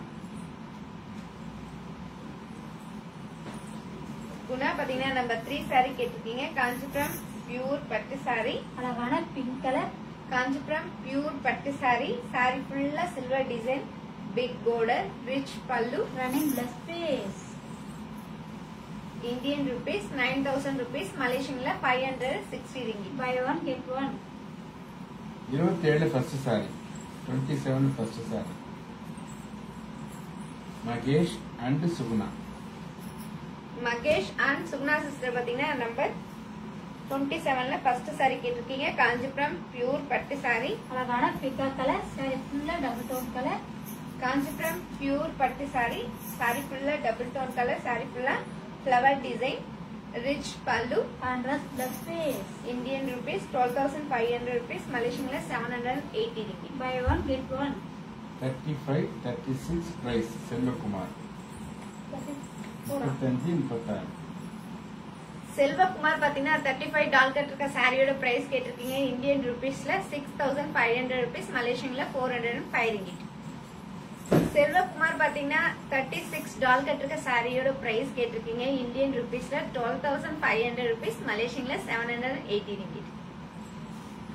Guna பாத்தீங்கன்னா நம்பர் 3 சாரி கேட்டிருக்கீங்க. Kanchipuram pure பட்டு sorry. அழகான pink colour. Kanchipuram pure பட்டு sorry. Sorry ஃபுல்லா silver design. Big border. Rich pallu. Running blouse piece. Indian rupees 9,000 rupees. Malaysian la 560 ringgit. Buy one get one. 27ல first saree 27ல first saree Mahesh and Suguna. Mahesh and Suguna sister பாத்தீங்கன்னா number 27ல first saree கேட்டிருக்கீங்க. Kanchipuram pure பட்டு sorry. அழகான பிக்கா கலர். சாரி ஃபுல்லா double tone colour. Kanchipuram pure பட்டு சாரி. சாரி ஃபுல்லா டபுள் டோன் கலர். சாரி ஃபுல்லா flower design. Rich pallu. Contrast plus piece. Indian rupees 12,500 rupees. Malaysian la 780 ringgit. Buy one get one. 35 36 price Selvakumar. 35 36. Selvakumar பாத்தீங்கன்னா 35 டால் கட் இருக்க சாரியோட பிரைஸ் கேட்டிருக்கீங்க. Indian rupeesல 6,500 rupees. Malaysian la 405 ringgit. Selvakumar பாத்தீங்கன்னா 36 டால் கட் இருக்க சாரியோட பிரைஸ் கேட்டிருக்கீங்க. Indian rupeesல 12,500 rupees. Malaysian la 780 ringgit.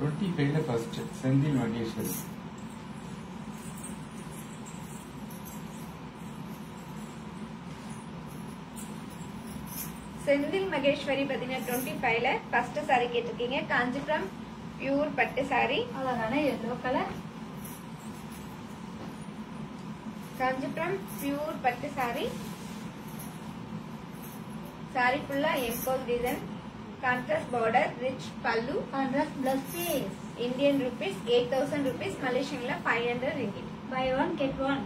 25ல ஃபர்ஸ்ட் செந்தில் மகேஸ்வரி. செந்தில் மகேஸ்வரி பாத்தீங்கன்னா 25ல ஃபர்ஸ்ட் சாரி கேட்டிருக்கீங்க. காஞ்சிபுரம் பியூர் பட்டு சாரி. அழகான எல்லோ கலர். காஞ்சிபுரம் பியூர் பட்டு சாரி. சாரி ஃபுல்லா emboss design. Contrast border. Rich pallu. Contrast plus piece. Indian rupees 8,000 rupees. Malaysian la 500 ringgit. Buy one get one.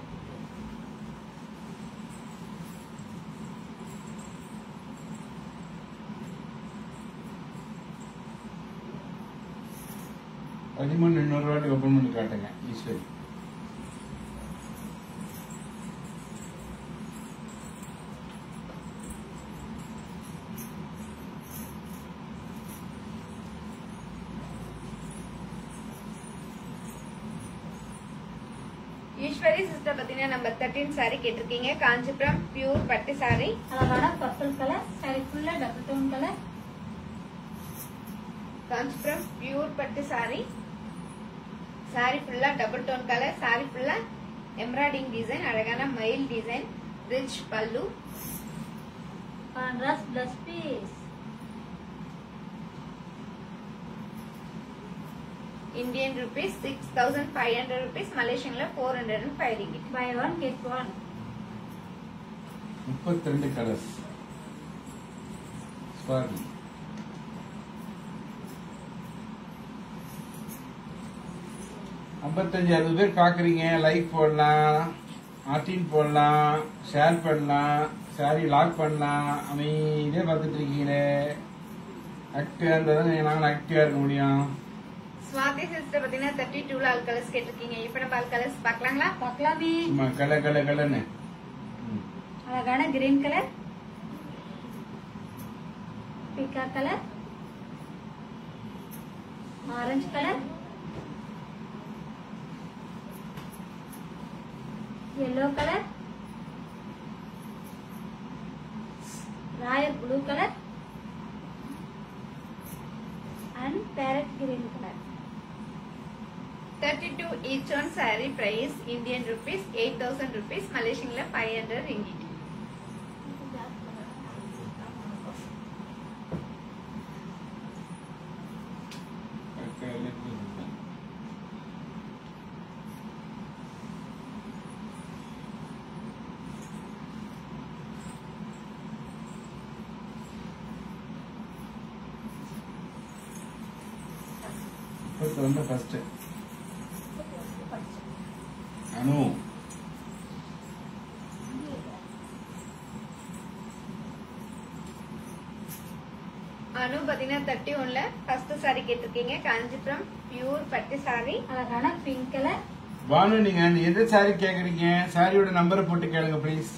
பதிமூணு இன்னொரு வாட்டி ஓபன் பண்ணி காட்டுங்க ஈஸ்வரி. ஈஸ்வரி சிஸ்டர் பாத்தீங்கன்னா நம்பர் 13 சாரி கேட்டிருக்கீங்க. காஞ்சிபுரம் பியூர் பட்டு சாரி. அழகான பர்பிள் கலர். சாரி ஃபுல்லா double tone colour. Kanchipuram pure பட்டு சாரி. சாரி ஃபுல்லா டபுள் டோன் கலர், சாரி ஃபுல்லா எம்ப்ராய்டிங் டிசைன், அழகான மயில் design, rich pallu. Contrast plus piece. Indian rupees 6,500 rupees, Malaysian la 405 ringgit. Buy one get one. 32 colours. Spark 55-60 பேர் பாக்குறீங்க. Like போடலாம், ஆர்டின் போடலாம், ஷேர் பண்ணலாம், சாரி லாக் பண்ணலாம். அமைதியா பார்த்துட்டு இருக்கீங்களே. ஆக்டிவா இருந்தாதான் நாங்களும் ஆக்டிவா இருக்க முடியும். ஸ்வாதி சிஸ்டர் பாத்தீங்கன்னா 32 ஆல் கலர்ஸ் கேட்டிருக்கீங்க. இப்ப நம்ம ஆல் கலர்ஸ் பார்க்கலாங்களா? பார்க்கலாமே. சும்மா கலன்னு அழகான கிரீன் கலர், பீக்கா colour, orange colour, yellow colour, royal blue colour and parrot green colour. 32 each one saree price Indian rupees 8,000 rupees, Malaysian la 500 ringgit. வந்து ஃபர்ஸ்ட் அனு அனு பாத்தீங்கன்னா 31ல ஃபர்ஸ்ட் சாரி கேட்டிருக்கீங்க. காஞ்சிபுரம் பியூர் பட்டு சாரி, அழகான பிங்க் கலர். பானு நீங்க எந்த சாரி கேக்குறீங்க? சாரியோட நம்பரை போட்டு கேளுங்க ப்ளீஸ்.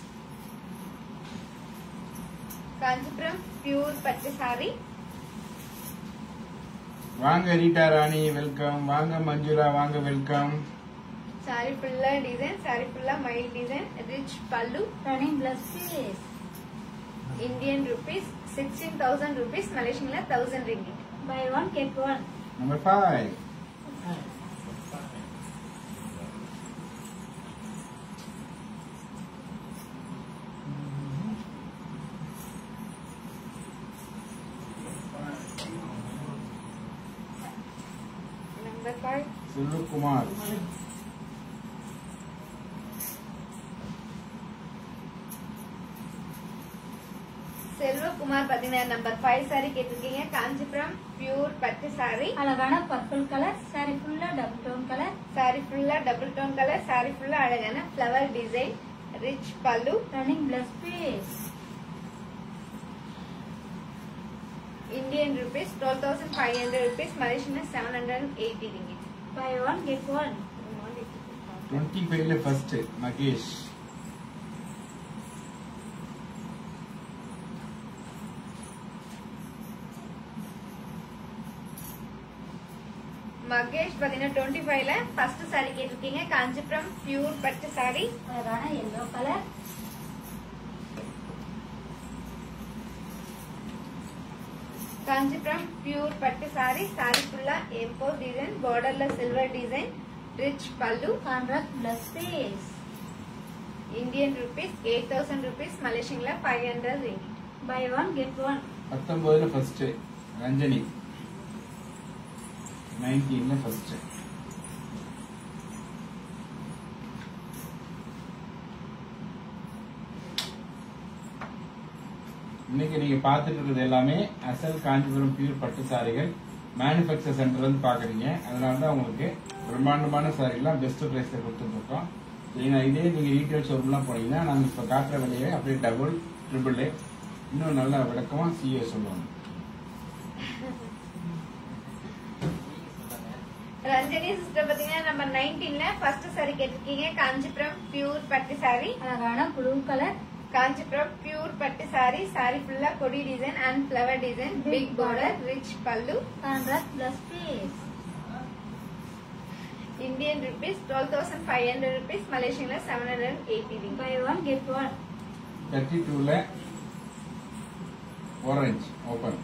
காஞ்சிபுரம் பியூர் பட்டு சாரி. வாங்க ரீட்டா ராணி வெல்கம். வாங்க மஞ்சுளா வாங்க வெல்கம். சாரி ஃபுல்லா டிசைன், சாரி ஃபுல்லா மயில் design, rich pallu. Running blouse piece. Indian rupees 16,000 rupees, Malaysian la 1,000 ringgit. Buy one get one. Number 5. Number 5. Silva Kumar. Selvakumar பாத்தீங்கன்னா நம்பர் 5 சாரி கேட்டிருக்கீங்க. காஞ்சிபுரம் பியூர் பட்டு சாரி, அழகான பர்பிள் கலர். சாரி ஃபுல்லா டபுள் டோன் கலர். சாரி ஃபுல்லா double tone colour, sorry ஃபுல்லா அழகான flower design, rich pallu. Running blouse piece. Indian rupees 12,500 rupees, Malaysian 780 ringgit. Buy one get one. 25 first Magesh. Mahesh பாத்தீங்கன்னா 25ல first saree கேட்டிருக்கீங்க. Kanchipuram pure பட்டு sorry, அழகான yellow colour. Kanchipuram pure பட்டு sorry, sorry ஃபுல்லா எம்போ டிசைன், பார்டர்ல silver design, rich pallu. Contrast plus piece. Indian rupees 8,000 rupees, Malaysian la 500 ringgit. Buy one get one. 19 first Ranjani. 19 first. இன்னைக்கு நீங்க பாத்துட்டு இருக்கிறது எல்லாமே அசல் காஞ்சிபுரம் பியூர் பட்டு சாரிகள் மேனுபேக்சர் சென்டர்ல இருந்து பாக்குறீங்க. அதனாலதான் உங்களுக்கு பிரம்மாண்டமான சாரிலாம் பெஸ்ட் பிரைஸ்ல கொடுத்துட்டு இருக்கோம். இதே நீங்க ரீட்டைல் ஷோரூம்லாம் போனீங்கன்னா நாங்க இப்ப காட்டுற விலையை அப்படியே டபுள் ட்ரிபிள் இன்னும் நல்ல விளக்கமா சிஏ சொல்லுவாங்க. ரஞ்சனி சிஸ்டர் பாத்தீங்கன்னா நம்பர் 19ல ஃபர்ஸ்ட் சாரி கேட்டிருக்கீங்க. காஞ்சிபுரம் பியூர் பட்டு சாரி, அழகான ப்ளூ கலர். காஞ்சிபுரம் பியூர் பட்டு சாரி, சாரி ஃபுல்லா கொடி design and flower design, big border, rich pallu. Contrast plus piece. Indian rupees 12,500 rupees, Malaysian la 780 ringgit. Buy one get one. 32ல orange open.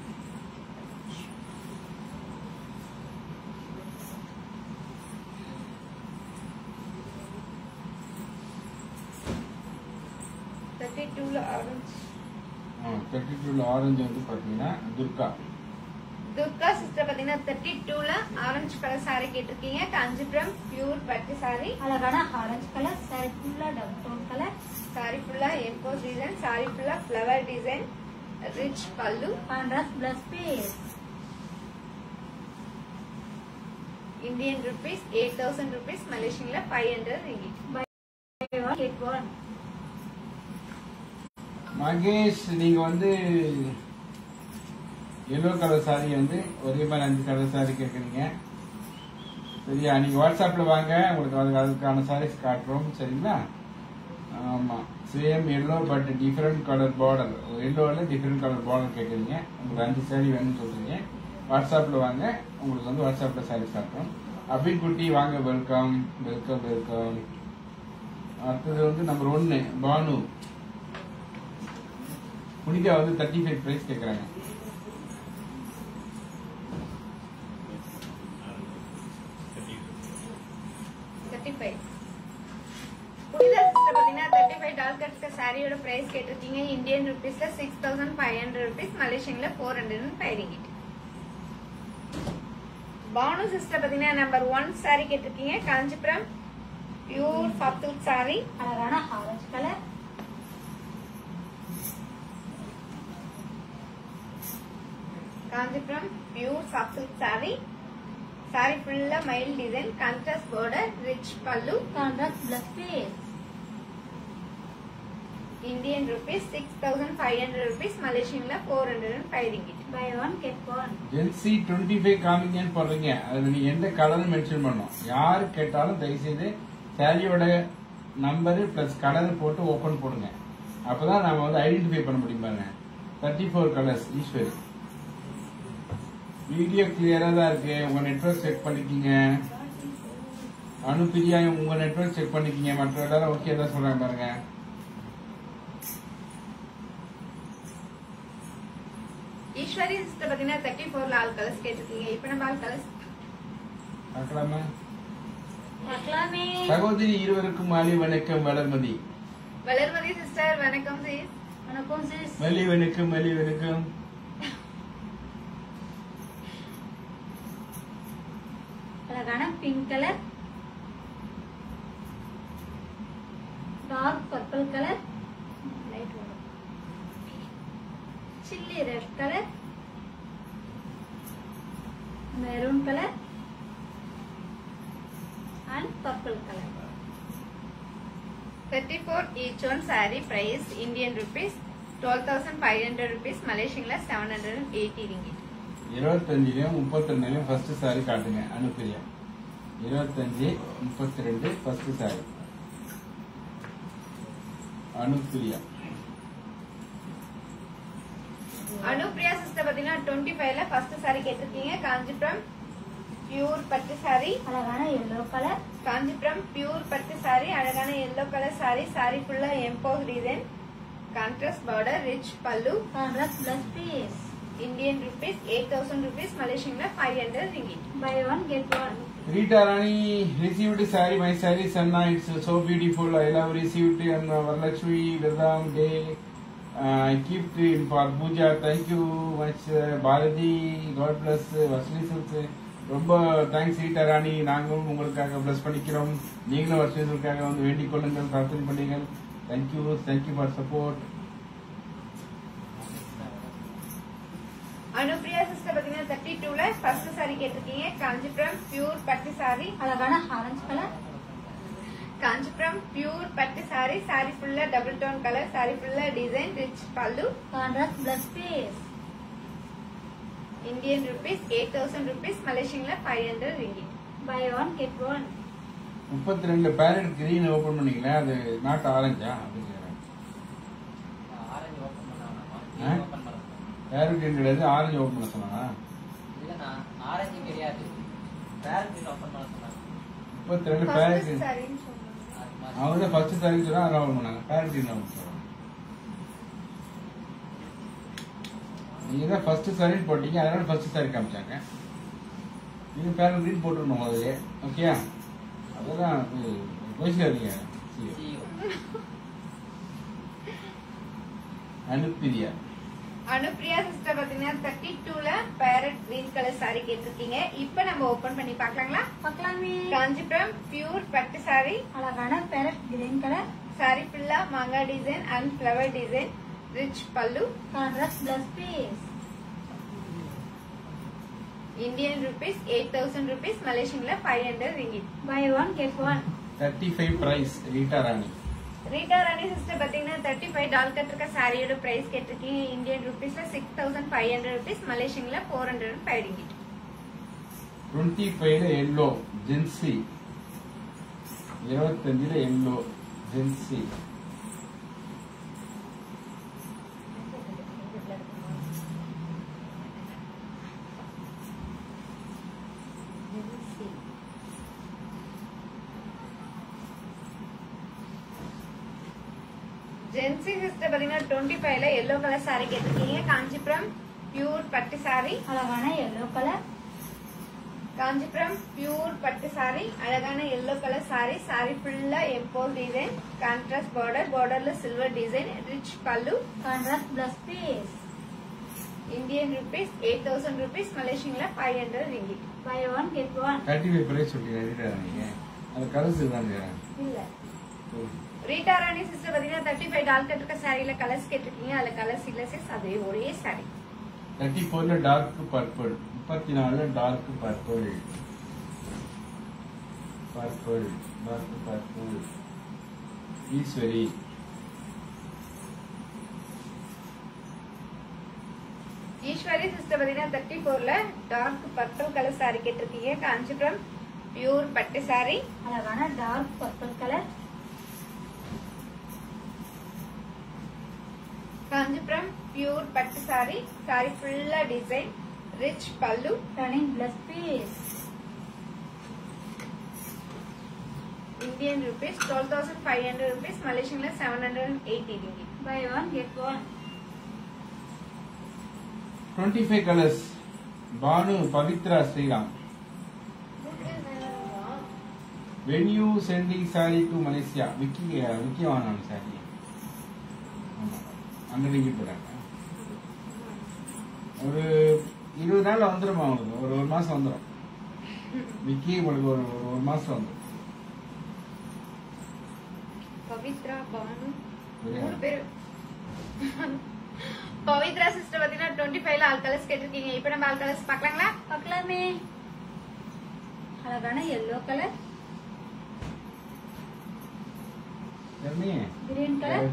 32ல orange. 32ல orange வந்து பாத்தீங்கன்னா துர்கா சிஸ்டர் பாத்தீங்கன்னா 32ல ஆரஞ்சு கலர் சாரி கேட்டிருக்கீங்க. காஞ்சிபுரம் பியூர் பட்டு சாரி. அழகான ஆரஞ்சு கலர் சாரி ஃபுல்லா டபுள் டோன் கலர். சாரி ஃபுல்லா எம்போஸ் டிசைன், சாரி ஃபுல்லா flower design, rich pallu, contrast plus piece. Indian rupees 8,000 rupees, Malaysian 500 ringgit. Buy one get one. Mahesh நீங்க வந்து எல்லோ கலர் சாரி வந்து ஒரே மாதிரி 5 கலர் சாரி கேட்குறீங்க. சரியா, நீங்க வாட்ஸ்அப்ல வாங்க, உங்களுக்கு அதுக்கான சாரீஸ் காட்டுறோம். சரிங்களா? ஆமா, same yellow but different colour border. எல்லோவில் டிஃபரெண்ட் கலர் பார்டர் கேட்குறீங்க. உங்களுக்கு 5 சாரி வேணும்னு சொல்றீங்க. வாட்ஸ்அப்ல வாங்க, உங்களுக்கு வந்து வாட்ஸ்அப்ல சாரீஸ் காட்டுறோம். அபின் குட்டி வாங்க, வெல்கம் வெல்கம் வெல்கம். அடுத்தது வந்து நம்பர் 1 பானு புனிதா வந்து 35 பிரைஸ் கேட்கறாங்க. சாரியோட பிரைஸ் கேட்டிருக்கீங்க. இந்தியன் ருபீஸ்ல 6,500 rupees, மலேசியன்ல 405 ringgit. பானு சிஸ்டர் பாத்தீங்கன்னா நம்பர் 1 சாரி கேட்டிருக்கீங்க. Kanchipuram pure soft silk sorry. அழகான orange colour. Kanchipuram pure soft silk saree. Sorry ஃபுல்லா மைல் design, contrast border, rich pallu, contrast plus piece. Indian rupees 6,500 rupees, மலேசியன்ல 405 ringgit. Buy one get one. Jency 25 காமிங்கன்னு போடுறீங்க. அதுல நீங்க எந்த கலர் மென்ஷன் பண்ணணும். யாரு கேட்டாலும் தயவுசெய்து சாரியோட நம்பர் பிளஸ் கலர் போட்டு ஓபன் போடுங்க. அப்பதான் நாம வந்து ஐடென்டிஃபை பண்ண முடியும். பாருங்க, 34 கலர்ஸ். ஈஸ்வரி வீடியோ கிளியரா தான் இருக்கு. உங்க நெட்வொர்க் செக் பண்ணிக்கீங்க. அனுப்பிரியா உங்க நெட்வொர்க் செக் பண்ணிக்கீங்க. மற்ற எல்லாரும் ஓகே தான் சொல்றாங்க. பாருங்க, ஈஸ்வரி சிஸ்டர் பாத்தீங்கன்னா 34ல ஆல் கலர்ஸ் கேட்டிருக்கீங்க. இப்ப நம்ம ஆல் கலர்ஸ் பார்க்கலாமா? பார்க்கலாமே. சகோதரி இருவருக்கும் மாலை வணக்கம். வளர்மதி சிஸ்டர் வணக்கம் சிஸ். வணக்கம் சிஸ். மல்லி வணக்கம். மல்லி வணக்கம். அழகான pink colour, dark purple colour, light chilli red colour, maroon colour and purple color. 34 each one saree price Indian rupees 12,500 rupees, மலேசியன்ல 780 ringgit. 25லையும் 32லையும் ஃபர்ஸ்ட் சாரி காட்டுங்க. அனுப்பிரியா 25, 32 ஃபர்ஸ்ட் சாரி. அனுப்பிரியா அனுப்பிரியா சிஸ்டர் பாத்தீங்கன்னா 25ல ஃபர்ஸ்ட் சாரி கேட்டிருக்கீங்க. காஞ்சிபுரம் பியூர் பட்டு சாரி. அழகான எல்லோ கலர். காஞ்சிபுரம் பியூர் பட்டு சாரி. அழகான எல்லோ கலர் சாரி. சாரி ஃபுல்லா emboss design, contrast border, rich pallu, contrast plus piece. Indian rupees 8,000 rupees, மலேசியன்ல 500 ringgit. Buy one get one. Rita Rani received saree. My saree Sanna, it's so beautiful. I love received on Varalakshmi Vedam Day. I keep it for puja. Thank you much, Bharati. God bless. Vasli Silks. ரொம்ப thanks Rita ராணி. நாங்களும் உங்களுக்காக plus பண்ணிக்கிறோம். நீங்களும் வருஷத்துக்காக வந்து வேண்டிக் கொள்ளுங்கள், பிரார்த்தனை பண்ணுங்கள். Thank you for support. Anupriya sister பாத்தீங்கன்னா 32ல ஃபர்ஸ்ட் சாரி கேட்டிருக்கீங்க. காஞ்சிபுரம் பியூர் பட்டு சாரி. அழகான ஆரஞ்சு கலர். காஞ்சிபுரம் பியூர் பட்டு சாரி. சாரி ஃபுல்லா டபுள் டோன் கலர். சாரி ஃபுல்லா design, rich pallu, contrast plus piece. Indian rupees 8,000 rupees, மலேசியன்ல 500 ringgit. Buy one get one. 32 parrot green open பண்ணீங்களா? அது நாட் ஆரஞ்சா? பேரட் கிரீன் கிடையாது, ஆரஞ்சு ஓபன் பண்ண சொன்னாங்க. 32 பேரட் கிரீன். அவங்க ஃபர்ஸ்ட் சாரி சொன்னா அதை ஓபன் பண்ணாங்க. பேரட் கிரீன் ஓபன் பண்ணாங்க. நீங்க தான் ஃபர்ஸ்ட் சாரி போட்டீங்க, அதனால ஃபர்ஸ்ட் சாரி காமிச்சாங்க. நீங்க பேரட் கிரீன் போட்டுருணும் முதல்ல. ஓகே, அதெல்லாம் போயிடாதீங்க. அனுப்பிரியா. அனுப்பிரியா சிஸ்டர் பாத்தீங்கன்னா 32ல பேரட் கிரீன் கலர் சாரி கேட்டிருக்கீங்க. இப்ப நம்ம ஓபன் பண்ணி பார்க்கலாங்களா? பார்க்கலாமே. காஞ்சிபுரம் பியூர் பட்டு சாரி, அழகான பேரட் கிரீன் கலர் சாரி ஃபுல்லா மாங்கா design and flower design, rich pallu, contrast plus piece. Indian rupees 8,000 rupees, Malaysian 500 ringgit. Buy one get one. 35 price Rita Rani. Rita Rani sister பாத்தீங்கன்னா 35 டால் கட்டிருக்க சாரியோட பிரைஸ் கேட்டிருக்கீங்க. இந்தியன் ருபீஸ்ல 6,500 rupees, மலேசியன்ல 405 ringgit. 25ல எல்லோ ஜென்சி, 25ல எல்லோ ஜென்சி. ஜென்சி சிஸ்டர் பாத்தீங்கன்னா 25ல எல்லோ கலர் சாரி கேட்டிருக்கீங்க. காஞ்சிபுரம் பியூர் பட்டு சாரி, அழகான எல்லோ கலர். காஞ்சிபுரம் பியூர் பட்டு சாரி, அழகான எல்லோ கலர் சாரி, சாரி ஃபுல்லா எம்போல் டிசைன், கான்ட்ராஸ்ட் பார்டர், பார்டர்ல silver design, rich pallu, contrast plus piece. Indian rupees 8,000 rupees, மலேசியன்ல 500 ringgit. Buy one get one. 35 price சொல்றீங்க ரீட்டா ராணிங்க. அது கலர்ஸ் தாங்க. இல்ல ரீட்டா ராணி சிஸ்டர் பாத்தீங்கன்னா 35 டால் கட்டிருக்க சாரியில கலர்ஸ் கேட்டிருக்கீங்க. அதுல கலர்ஸ் இல்ல சிஸ், அதே ஒரே சாரி. 34ல டார்க் பர்பிள், 34ல dark purple, purple dark purple. Eswari. Eswari sister பாத்தீங்கன்னா 34ல டார்க் பர்பிள் கலர் சாரி கேட்டிருக்கீங்க. காஞ்சிபுரம் பியூர் பட்டு சாரி, அழகான dark purple colour. Kanchipuram pure பட்டு சாரி, சாரி ஃபுல்லா design, rich pallu, running blouse piece. Indian rupees 12,500 rupees, மலேசியன்ல 780 ringgit. Buy one get one. 25 colours. Bhanu Pavithra Sriram. When you sending saree to Malaysia, விக்கி வாங்கணும் சாரி. அங்க நீங்க போறாங்க. ஒரு 20 நாள்ல வந்துருமா உங்களுக்கு? ஒரு மாசம் வந்துடும். விக்கி உங்களுக்கு ஒரு மாசம் வந்துடும். பவித்ரா பானு சரியா? மூணு பேரு. பவித்ரா சிஸ்டர் பாத்தீங்கன்னா 25ல ஆல் கலர்ஸ் கேட்டிருக்கீங்க. இப்ப நம்ம ஆல் கலர்ஸ் பார்க்கலாங்களா? பார்க்கலாமே. அழகான எல்லோ கலர், சரிண்ணே? கிரீன் கலர்,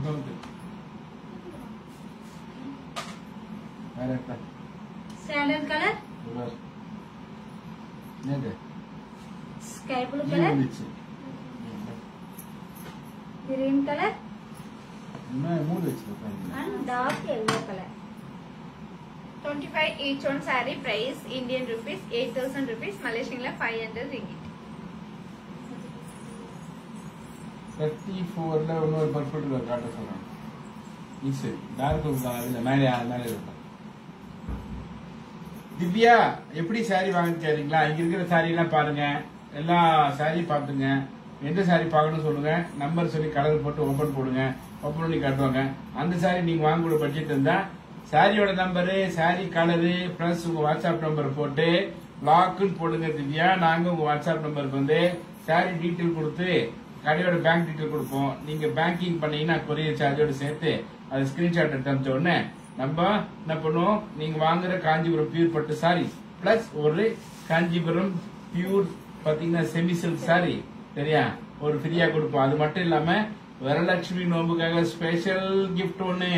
வேற என்ன? சாண்டல் கலர், வேற. என்னது? ஸ்கை ப்ளூ இது கலர், வந்துச்சு. கிரீன் கலர் இன்னும் மூணு வச்சிருக்காங்க. And dark yellow colour. 25 each one saree price Indian rupees 8,000 rupees, மலேசியன்ல 500 ringgit. 34ல இன்னொரு பர்ஃபெக்ட் காட்ட சொல்றாங்க. ஈஸி டார்க் இல்ல மேலே இருக்கும். திவ்யா எப்படி சாரி வாங்க கேறீங்களா? இங்க இருக்கிற சாரி எல்லாம் பாருங்க, எல்லா சாரி பாத்துங்க. எந்த சாரி பார்க்கணும்னு சொல்லுங்க, நம்பர் சொல்லி கலர் போட்டு ஓபன் போடுங்க, ஓபன் பண்ணி காட்டுவாங்க. அந்த சாரி நீங்க வாங்கக்கூடிய பட்ஜெட் இருந்தா சாரியோட நம்பரு, சாரி கலரு பிளஸ் உங்க வாட்ஸ்அப் நம்பர் போட்டு லாக்குன்னு போடுங்க திவ்யா. நாங்க உங்க வாட்ஸ்அப் நம்பருக்கு வந்து சாரி டீட்டெயில் கொடுத்து கடையோட பேங்க் டீட்டெயில் கொடுப்போம். நீங்க பேங்கிங் பண்ணீங்கன்னா கொரியர் சார்ஜோட சேர்த்து அது ஸ்கிரீன்ஷாட் எடுத்து அனுப்பிச்ச உடனே நம்ம என்ன பண்ணுவோம், நீங்க வாங்குற காஞ்சிபுரம் பியூர் பட்டு சாரி பிளஸ் ஒரு காஞ்சிபுரம் பியூர் பாத்தீங்கன்னா செமி சில்க் சாரி சரியா ஒரு ஃப்ரீயா கொடுப்போம். அது மட்டும் இல்லாம வரலட்சுமி நோம்புக்காக ஸ்பெஷல் கிஃப்ட் ஒண்ணு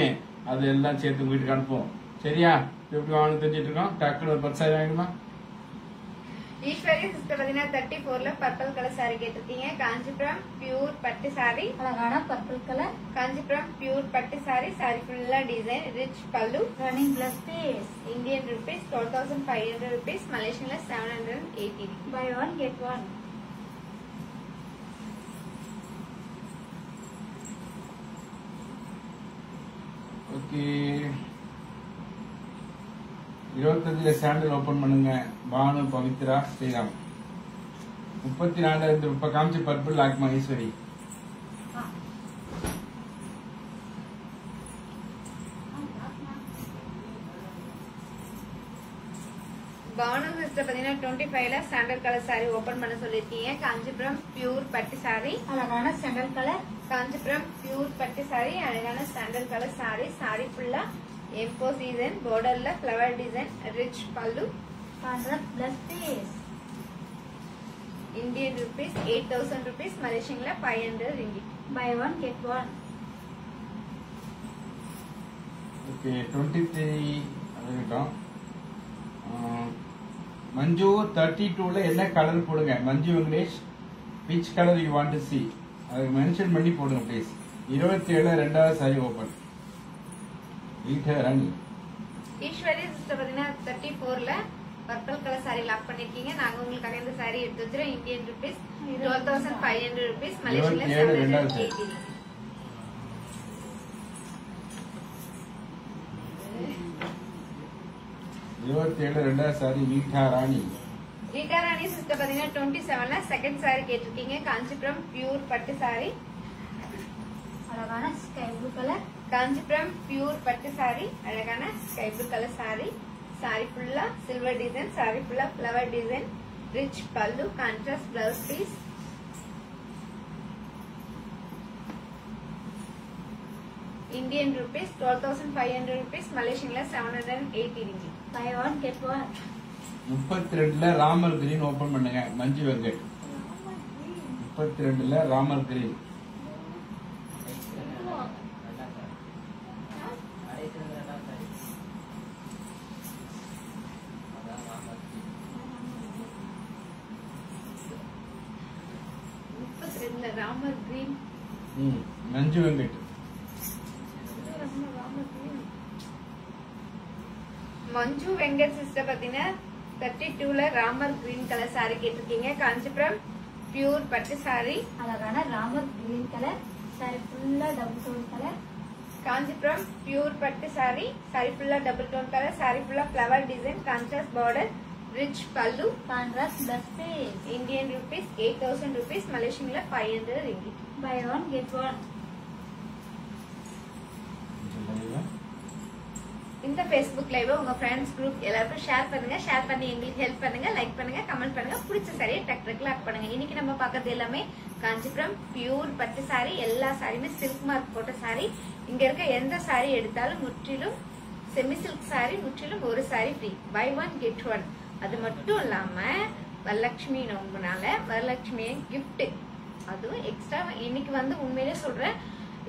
அது எல்லாம் சேர்த்து வீட்டுக்கு அனுப்புவோம். சரியா? எப்படி வாங்கணும் தெரிஞ்சிட்டு இருக்கோம். டக்குனு ஒரு 10 சாரி வாங்கிடுமா? ஈஸ்வரி சிஸ்டர் பாத்தீங்கன்னா 34ல பர்பிள் கலர் சாரி கேட்டிருக்கீங்க. காஞ்சிபுரம் பியூர் பட்டு சாரி, அழகான பர்பிள் கலர், காஞ்சிபுரம் பியூர் பட்டு சாரி, சாரி ஃபுல்லா design, rich pallu, running blouse piece. Indian rupees 12,500 rupees, மலேசியன்ல 780. Buy one get one. Okay 25ல சாண்டல் ஓபன் பண்ணுங்க. பானு பவித்ரா ஸ்ரீராம். 34 இந்த இப்ப காமிச்ச பர்பிள் லாக்மா ஈஸ்வரி. சிஸ்டர் பாத்தீங்கன்னா 25ல சாண்டல் கலர் சாரி ஓபன் பண்ண சொல்லிருக்கீங்க. காஞ்சிபுரம் பியூர் பட்டு சாரி, அழகான சாண்டல் கலர். காஞ்சிபுரம் பியூர் பட்டு சாரி, அழகான சாண்டல் கலர் சாரி. சாரி ஃபுல்லா எம்போ டிசைன், பார்டர்ல flower design, rich pallu. Contrast plus piece. Indian rupees 8000 rupees, மலேசியன்ல 500 ringgit. Buy one get one. Okay 23 அதுக்கிட்டோம். மஞ்சு 32ல என்ன கலர் போடுங்க Manju Venkatesh, which colour you want to see அதுக்கு மென்ஷன் பண்ணி போடுங்க ப்ளீஸ். 27 ரெண்டாவது சாரி ஓபன். ராணி ஈஸ்வரி சிஸ்டர் பாத்தீங்கன்னா 34ல பர்பிள் கலர் சாரி லாக் பண்ணிருக்கீங்க. நாங்க உங்களுக்காக இந்த சாரி எடுத்து வச்சிரோம். இந்தியன் ருபீஸ் 12,500 rupees, மலேசியன்ல 780. 27 ரெண்டாவது சாரி மீட்டா ராணி. ரீட்டா ராணி சிஸ்டர் பாத்தீங்கன்னா 27ல செகண்ட் சாரி கேட்டிருக்கீங்க. காஞ்சிபுரம் பியூர் பட்டு சாரி, அழகான sky blue colour. Kanchipuram pure பட்டு சாரி, அழகான sky blue colour sorry. Sorry ஃபுல்லா சில்வர் டிசைன், சாரி ஃபுல்லா flower design, rich pallu, contrast blouse piece. Indian rupees 12,500 rupees, மலேசியன்ல 780 ringgit. Buy one get one. 32ல ராமர் கிரீன் ஓபன் பண்ணுங்க மஞ்சு வெங்கட். 32ல Ramar green. Ramar green Manju Venkat. Manju Venkat sister பாத்தீங்கன்னா 32ல ராமர் கிரீன் கலர் சாரி கேட்டிருக்கீங்க. காஞ்சிபுரம் பியூர் பட்டு சாரி, அழகான ராமர் கிரீன் கலர். சாரி ஃபுல்லா double tone colour. Kanchipuram pure பட்டு சாரி, சாரி ஃபுல்லா டபுள் டோன் கலர், சாரி ஃபுல்லா flower design, contrast border, rich pallu. Contrast plus piece. Indian rupees 8,000 rupees, மலேசியன்ல 500 ringgit. Buy one get one. இந்த Facebook live உங்க friends group எல்லாருக்கும் share பண்ணுங்க. Share பண்ணி எங்களுக்கு ஹெல்ப் பண்ணுங்க. லைக் பண்ணுங்க, கமெண்ட் பண்ணுங்க. பிடிச்ச சாரியை டக் டக் லாக் பண்ணுங்க. இன்னைக்கு நம்ம பார்க்கறது எல்லாமே காஞ்சிபுரம் பியூர் பட்டு சாரி. எல்லா சாரியுமே சில்க் மார்க் போட்ட சாரி. இங்க இருக்க எந்த சாரி எடுத்தாலும் முற்றிலும் செமி சில்க் சாரி, முற்றிலும் ஒரு saree free. Buy one get one. அது மட்டும் இல்லாம வரலட்சுமி நோம்புனால வரலட்சுமியை கிஃப்ட், அதுவும் எக்ஸ்ட்ரா. இன்னைக்கு உண்மையிலே சொல்றேன்,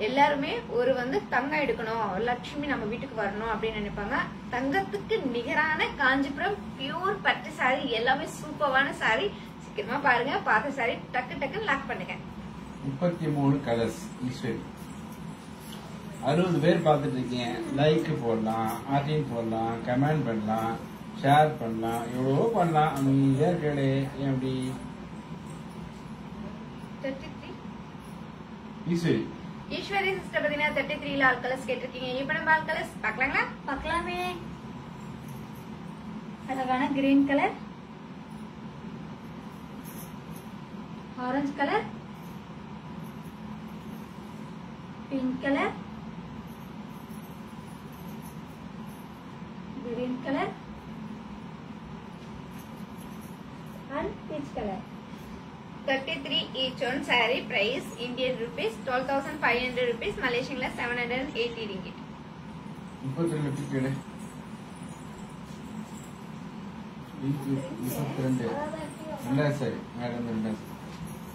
எல்லாருமே ஒரு தங்கம் எடுக்கணும், லட்சுமி நம்ம வீட்டுக்கு வரணும் அப்படின்னு நினைப்பாங்க. தங்கத்துக்கு நிகரான காஞ்சிபுரம் பியூர் பட்டு சாரி, எல்லாமே சூப்பரான சாரி. சீக்கிரமா பாருங்க, பார்த்த சாரி டக்கு டக்குன்னு லாக் பண்ணுங்க. 33 கலர்ஸ் ஈஸ்வரி. 60 பேர் பார்த்துட்டு இருக்கீங்க. லைக் போடலாம், ஆர்டின் போடலாம், கமெண்ட் பண்ணலாம், ஷேர் பண்ணலாம், எவ்வளவோ பண்ணலாம். அமைதியா கேளு. ஏன் அப்படி 33 ஈஸ்வரி. ஈஸ்வரி சிஸ்டர் பாத்தீங்கன்னா 33ல ஆல் கலர்ஸ் கேட்டிருக்கீங்க. இப்ப நம்ம ஆல் கலர்ஸ் பார்க்கலாங்களா? பார்க்கலாமே. அழகான green colour, orange colour, pink colour, green colour and peach colour. 33 each one saree price Indian rupees 12,500 rupees, மலேசியன்ல 780 ringgit. 32 கேளு. 32 ரெண்டா சரி மேடம், ரெண்டா சரி.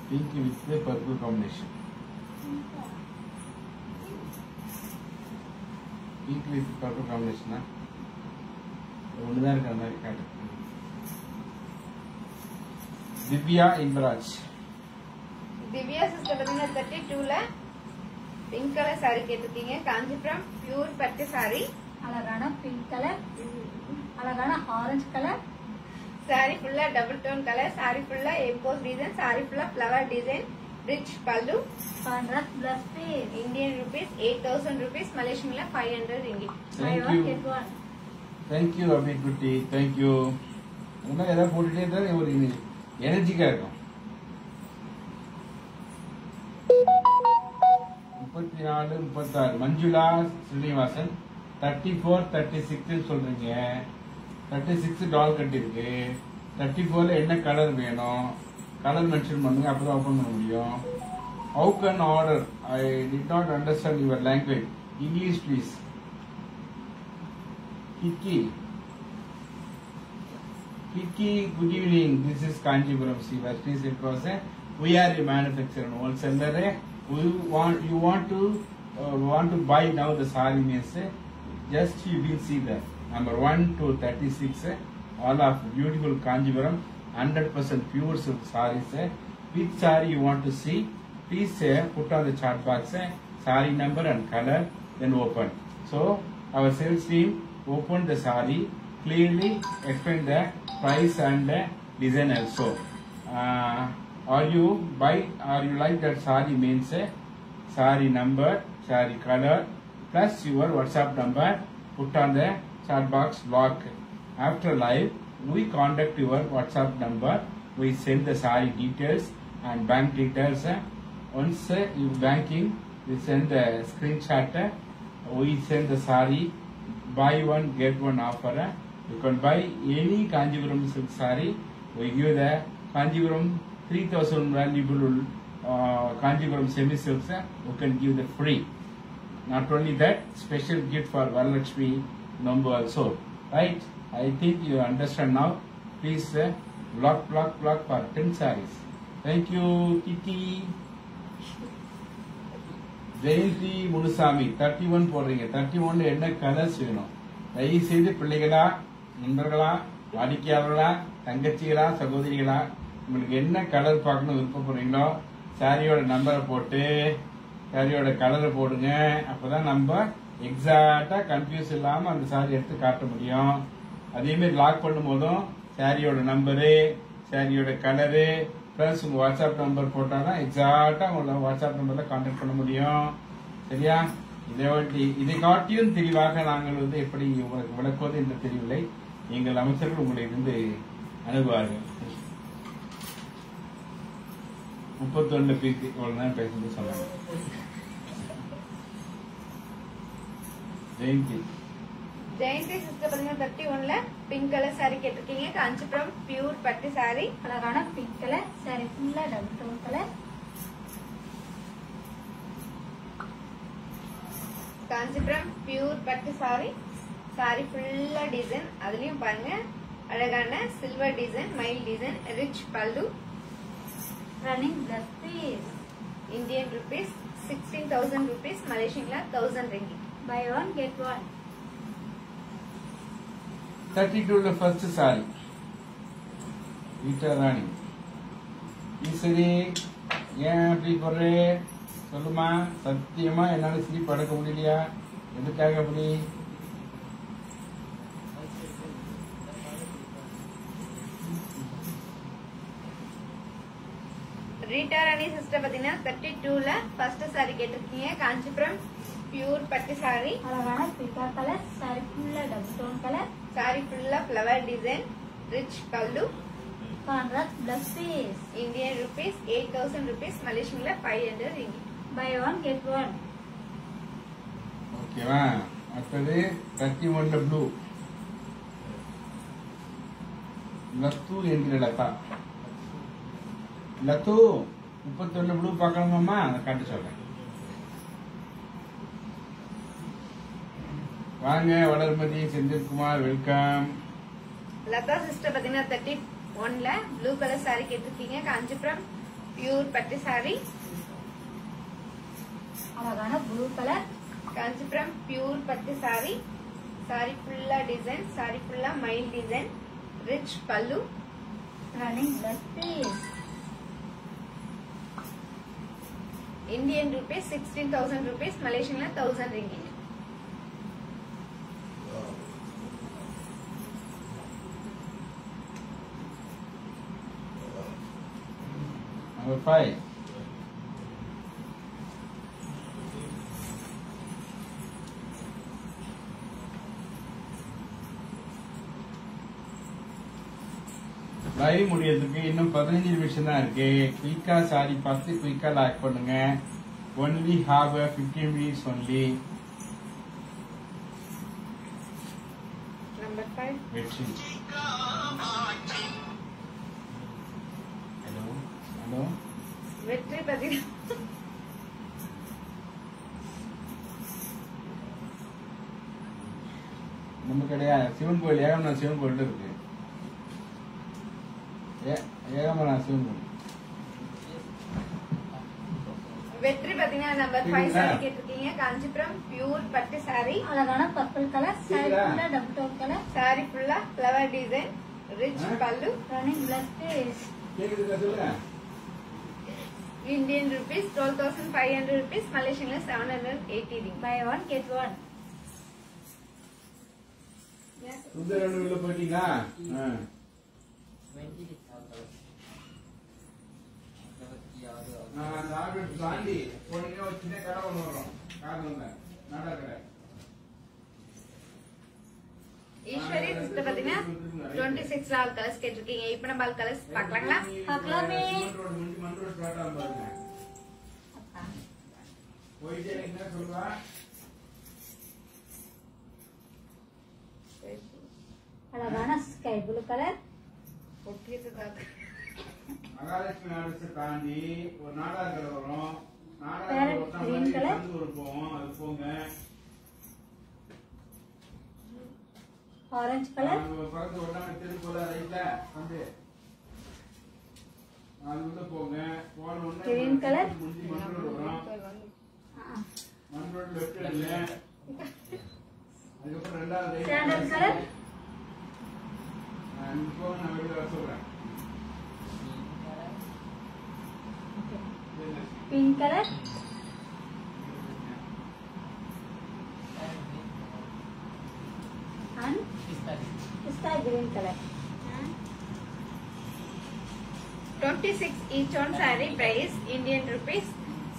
Pink with purple combination. Pink with purple காம்பினேஷனா ஒண்ணுதான் இருக்கிற மாதிரி காட்டு. திவ்யா இன்பராஜ். திவ்யா சிஸ்டர் பாத்தீங்கன்னா 32ல பிங்க் கலர் saree கேட்டிருக்கீங்க. காஞ்சிபுரம் பியூர் பட்டு saree. அழகான பிங்க் கலர், அழகான ஆரஞ்சு கலர். saree ஃபுல்லா டபுள் டோன் கலர், saree ஃபுல்லா எம்போஸ் டிசைன், saree ஃபுல்லா flower design, rich pallu. Contrast plus piece. Indian rupees 8,000 rupees, மலேசியன்ல 500 ringgit. தேங்க்யூ அபி குட்டி, தேங்க்யூ. அந்த மாதிரி ஏதாவது போட்டுட்டே இருந்தா ஒரு எனர்ஜிக்கா இருக்கும். 34 36 மஞ்சுளா ஸ்ரீனிவாசன். 34 36 சொல்றீங்க. 36 டால் கட்டி இருக்கு. 34ல என்ன கலர் வேணும், கலர் மென்ஷன் பண்ணுங்க, அப்பதான் ஓபன் பண்ண முடியும். How can order? I did not understand your language. English please. Kiki, good evening. This is Kanjipuram Sivastri Silkose. We are a manufacturer and wholesaler. You want to buy now the sari means just you will see that number 1 to 36 all of beautiful Kanjipuram 100% pure silk sarees. Which saree you want to see? Please put on the chat box saree number and color, then open. So our sales team open the saree, clearly explain the price and design also. Are you like that saree means saree number, saree color plus your WhatsApp number, put on the chat box lock. After live we contact your WhatsApp number, we send the saree details and bank details. Once you banking, we send the screenshot, we send the saree, buy one get one offer. You can buy any Kanjipuram silk saree. We give the Kanjipuram 3000 valuable Kanjipuram semi silks. We can give the free. Not only that, special gift for Varalakshmi number also. Right? I think you understand now. Please block for 10 sarees. Thank you, Kiki. Jayanthi Munusamy 31 போடுறீங்க. 31ல என்ன colours வேணும்? தயவு செய்து பிள்ளைகளா, நண்பர்களா, வாடிக்கையாளர்களா, தங்கச்சிகளா, சகோதரிகளா, உங்களுக்கு என்ன colour பார்க்கணும் விருப்பப்படுறீங்களோ சாரியோட நம்பரை போட்டு சாரியோட கலரை போடுங்க. அப்பதான் நம்ம எக்ஸாக்டா கன்ஃபியூஸ் இல்லாம அந்த சாரி எடுத்து காட்ட முடியும். அதே மாதிரி லாக் பண்ணும் போதும் சாரியோட நம்பரு, சாரியோட கலரு பிளஸ் உங்க வாட்ஸ்அப் நம்பர் போட்டாதான் எக்ஸாக்டா உங்களோட வாட்ஸ்அப் நம்பர்ல கான்டாக்ட் பண்ண முடியும். சரியா? இதை காட்டியும் தெளிவாக நாங்கள் எப்படி உங்களுக்கு விளக்குவது என்று தெரியவில்லை. எங்கள் அமைச்சர்கள் உங்களை இருந்து அணுகுவார்கள். 31 பீக் இவ்வளவு நேரம் பேசுறது சொன்னாங்க. ஜெயந்தி சிஸ்டர் பாத்தீங்கன்னா 31ல பிங்க் கலர் சாரி கேட்டிருக்கீங்க. காஞ்சிபுரம் பியூர் பட்டு சாரி, அழகான பிங்க் கலர் சாரி ஃபுல்லா double tone colour. Kanchipuram pure பட்டு சாரி, சாரி ஃபுல்லா டிசைன். அதுலயும் பாருங்க அழகான சில்வர் டிசைன், மயில் design, rich pallu. Running blouse piece. Indian rupees 16,000 rupees, மலேசியன்ல 1000 ringgit. Buy one get one. 32ல ஃபர்ஸ்ட் சாரி வீட்டா ராணி. சரி, ஏன் அப்படி போடுறே சொல்லுமா? சத்தியமா என்னால ஸ்லீப் அடக்க முடியலையா? எதுக்காக அப்படி? ரீட்டா ராணி சிஸ்டர் பாத்தீங்கன்னா 32ல ஃபர்ஸ்ட் சாரி கேட்டிருக்கீங்க. காஞ்சிபுரம் பியூர் பட்டு சாரி, அழகான பிங்கா கலர் சாரி ஃபுல்லா டபுள் டோன் கலர். சாரி ஃபுல்லா flower design, rich pallu. Contrast plus piece. Indian rupees 8,000 rupees, மலேசியன்ல 500 ringgit. Buy one get one. ஓகேவா? அடுத்தது 31ல ப்ளூ லத்து என்கிற லதா. லத்து 31ல ப்ளூ பார்க்கணுமாமா? அதை காட்டு சொல்றேன். வாங்க வளர்மதி, செந்தில்குமார், வெல்கம். லதா சிஸ்டர் பாத்தீங்கன்னா 31ல ப்ளூ கலர் சாரி கேட்டிருக்கீங்க. காஞ்சிபுரம் பியூர் பட்டு சாரி, அழகான ப்ளூ கலர். காஞ்சிபுரம் பியூர் பட்டு சாரி, சாரி ஃபுல்லா டிசைன், சாரி ஃபுல்லா மயில் design, rich pallu. Running blouse piece. Indian rupees 16,000 rupees, மலேசியன்ல 1000 ringgit. Number 5. லைவ் முடியறதுக்கு இன்னும் 15 நிமிஷம் தான் இருக்கு. குயிக்கா சாரி பார்த்து குயிக்கா லாக் பண்ணுங்க. Only have 15 minutes only. Number 5. வெற்றி ஹலோ வெற்றி பதில் நம்ம கிடையாது சிவன் கோயில் ஏகமனா சிவன் கோயில் இருக்கு ஏகமனா சிவன் கோயில் வெற்றி பாத்தீங்கன்னா நம்பர் 5 சாரி கேட்டிருக்கீங்க. காஞ்சிபுரம் பியூர் பட்டு சாரி, அழகான பர்பிள் கலர் சாரி ஃபுல்லா டபுள் டோன் கலர் சாரி ஃபுல்லா flower design, rich pallu, running blouse piece. கேக்குதுங்க சொல்லுங்க. இந்தியன் rupees 12,500 rupees, மலேசியன்ல 780 ring. Buy one get one. Sundaran உள்ள போயிட்டீங்களா? அந்த ஆர்டர் தாண்டி போனீங்கன்னா ஒரு சின்ன கடை ஒன்று வரும். காரணம் நாடா கடை. ஈஸ்வரி சிஸ்டர் பாத்தீங்கன்னா 26 ஆல் கலர்ஸ் கேட்டிருக்கீங்க. இப்ப நம்ம ஆல் கலர்ஸ் பார்க்கலாங்களா? பார்க்கலாமே. மன்றோட ஸ்டார்ட் ஆகும் பாருங்க. போயிட்டே என்ன சொல்லுவா? அழகான ஸ்கை ப்ளூ கலர் ஒட்டியதுக்காக மகாலட்சுமி ஆர்டர்ஸை தாண்டி ஒரு நாடா கடை வரும். நாடா Parrot கடை green color. ஒரு போவோம். அது போங்க. ஆரஞ்சு கலர் பக்கத்து ஒட்டாம தெருக்குள்ள ரைட்ல வந்து அது உள்ள போங்க. போன உடனே Green color. முந்தி மன்றோடு வரும். மன்றோடு லெஃப்ட் இல்ல. அதுக்கப்புறம் ரெண்டாவது சாண்டல் கலர் இப்போ நான் வெளியில வர சொல்றேன். பிங்க் கலர் அண்ட் பிஸ்தா green colour. 26 each on saree price Indian rupees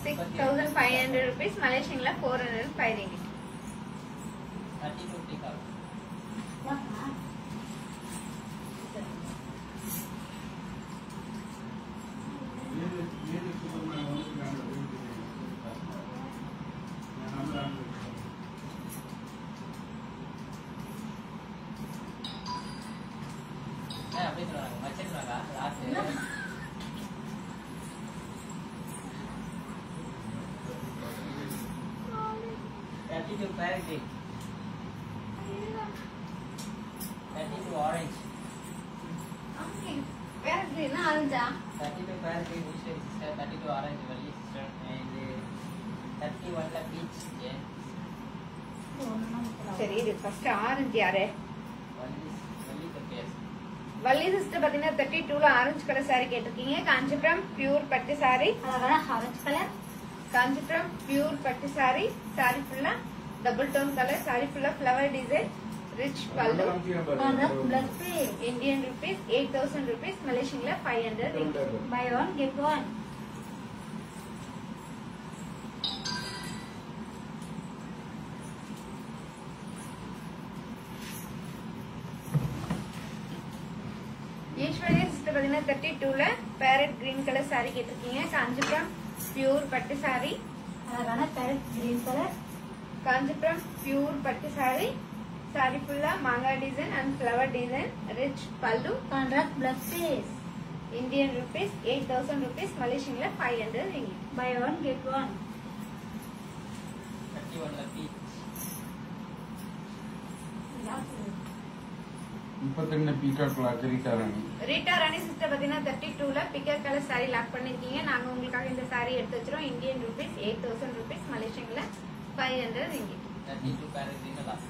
6,500 rupees, மலேசியன்ல 405 ringgit. Orange. Okay. Where is green? Aranja. 32 parrot green, sister, 32 orange, Valli sister, and 31 la peach, yeah. சரி இது first orange யாரு? Valli the best. Valli sister பாத்தீங்கன்னா 32ல orange colour saree கேட்டிருக்கீங்க. Kanchipuram pure பட்டு saree, அழகான orange colour Kanchipuram pure பட்டு saree, saree ஃபுல்லா டபுள் டோன் கலர், saree ஃபுல்லா flower design, rich pallu, orange blouse piece. Indian rupees 8,000 rupees, மலேசியன்ல 500 ringgit. Buy one get one. Eswari sister பாத்தீங்கன்னா 32ல பேரட் கிரீன் கலர் saree கேட்டிருக்கீங்க. காஞ்சிபுரம் பியூர் பட்டு saree, அழகான parrot green colour Kanchipuram pure பட்டு saree, saree ஃபுல்லா மாங்காய் design and flower design, rich pallu, contrast plus piece. Indian rupees 8,000 rupees, மலேசியன்ல 500 ringgit. Buy one get one. 31 la peach. 32 peacock Ritarani. Rita Rani sister பாத்தீங்கன்னா 32ல பிக்கர் கலர் saree லாக் பண்ணிருக்கீங்க. நாங்க உங்களுக்காக இந்த saree எடுத்து வச்சிரோம். இந்தியன் rupees 8,000 rupees, மலேசியன்ல 500 ringgit. 32 parrot green la peach.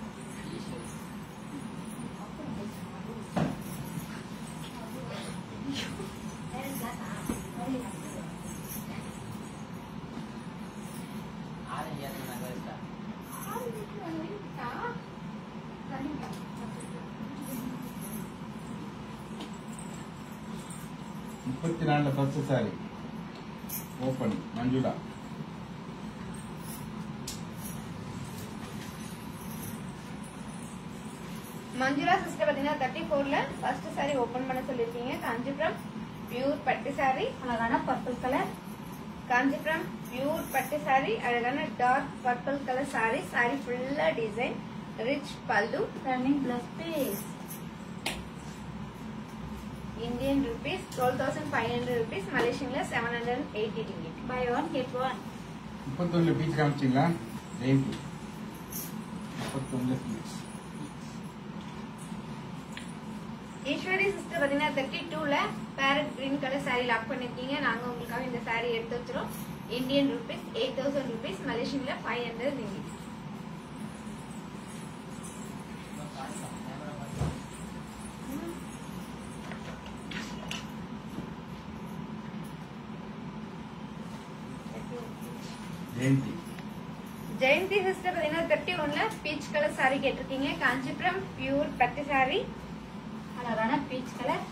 Orange ya naga ista. 34 first sari open Manjula. Manjula sister பாத்தீங்கன்னா 34ல ஃபர்ஸ்ட் saree ஓபன் பண்ண சொல்லிருக்கீங்க. காஞ்சிபுரம் பியூர் பட்டு saree, அழகான பர்பிள் கலர் காஞ்சிபுரம் பியூர் பட்டு saree, அழகான dark purple colour saree, saree ஃபுல்லா design, rich pallu, running blouse piece. Indian rupees 12,500 rupees, மலேசியன்ல 780 ringgit. Buy one get one. 31 peach காமிச்சிங்களா? ஜெயந்தி 31 பீச். ஈஸ்வரி சிஸ்டர் பாத்தீங்கன்னா 32ல parrot green colour saree lock பண்ணிருக்கீங்க. நாங்க உங்களுக்காக இந்த saree எடுத்து வச்சிரோம். இந்தியன் ருபீஸ் 8,000 rupees, மலேசியன்ல 500 ringgit. ஜெயந்தி ஜெயந்தி சிஸ்டர் பாத்தீங்கன்னா 31ல பீச் கலர் saree கேட்டிருக்கீங்க. காஞ்சிபுரம் பியூர் பட்டு saree. அழகான பீச் கலர்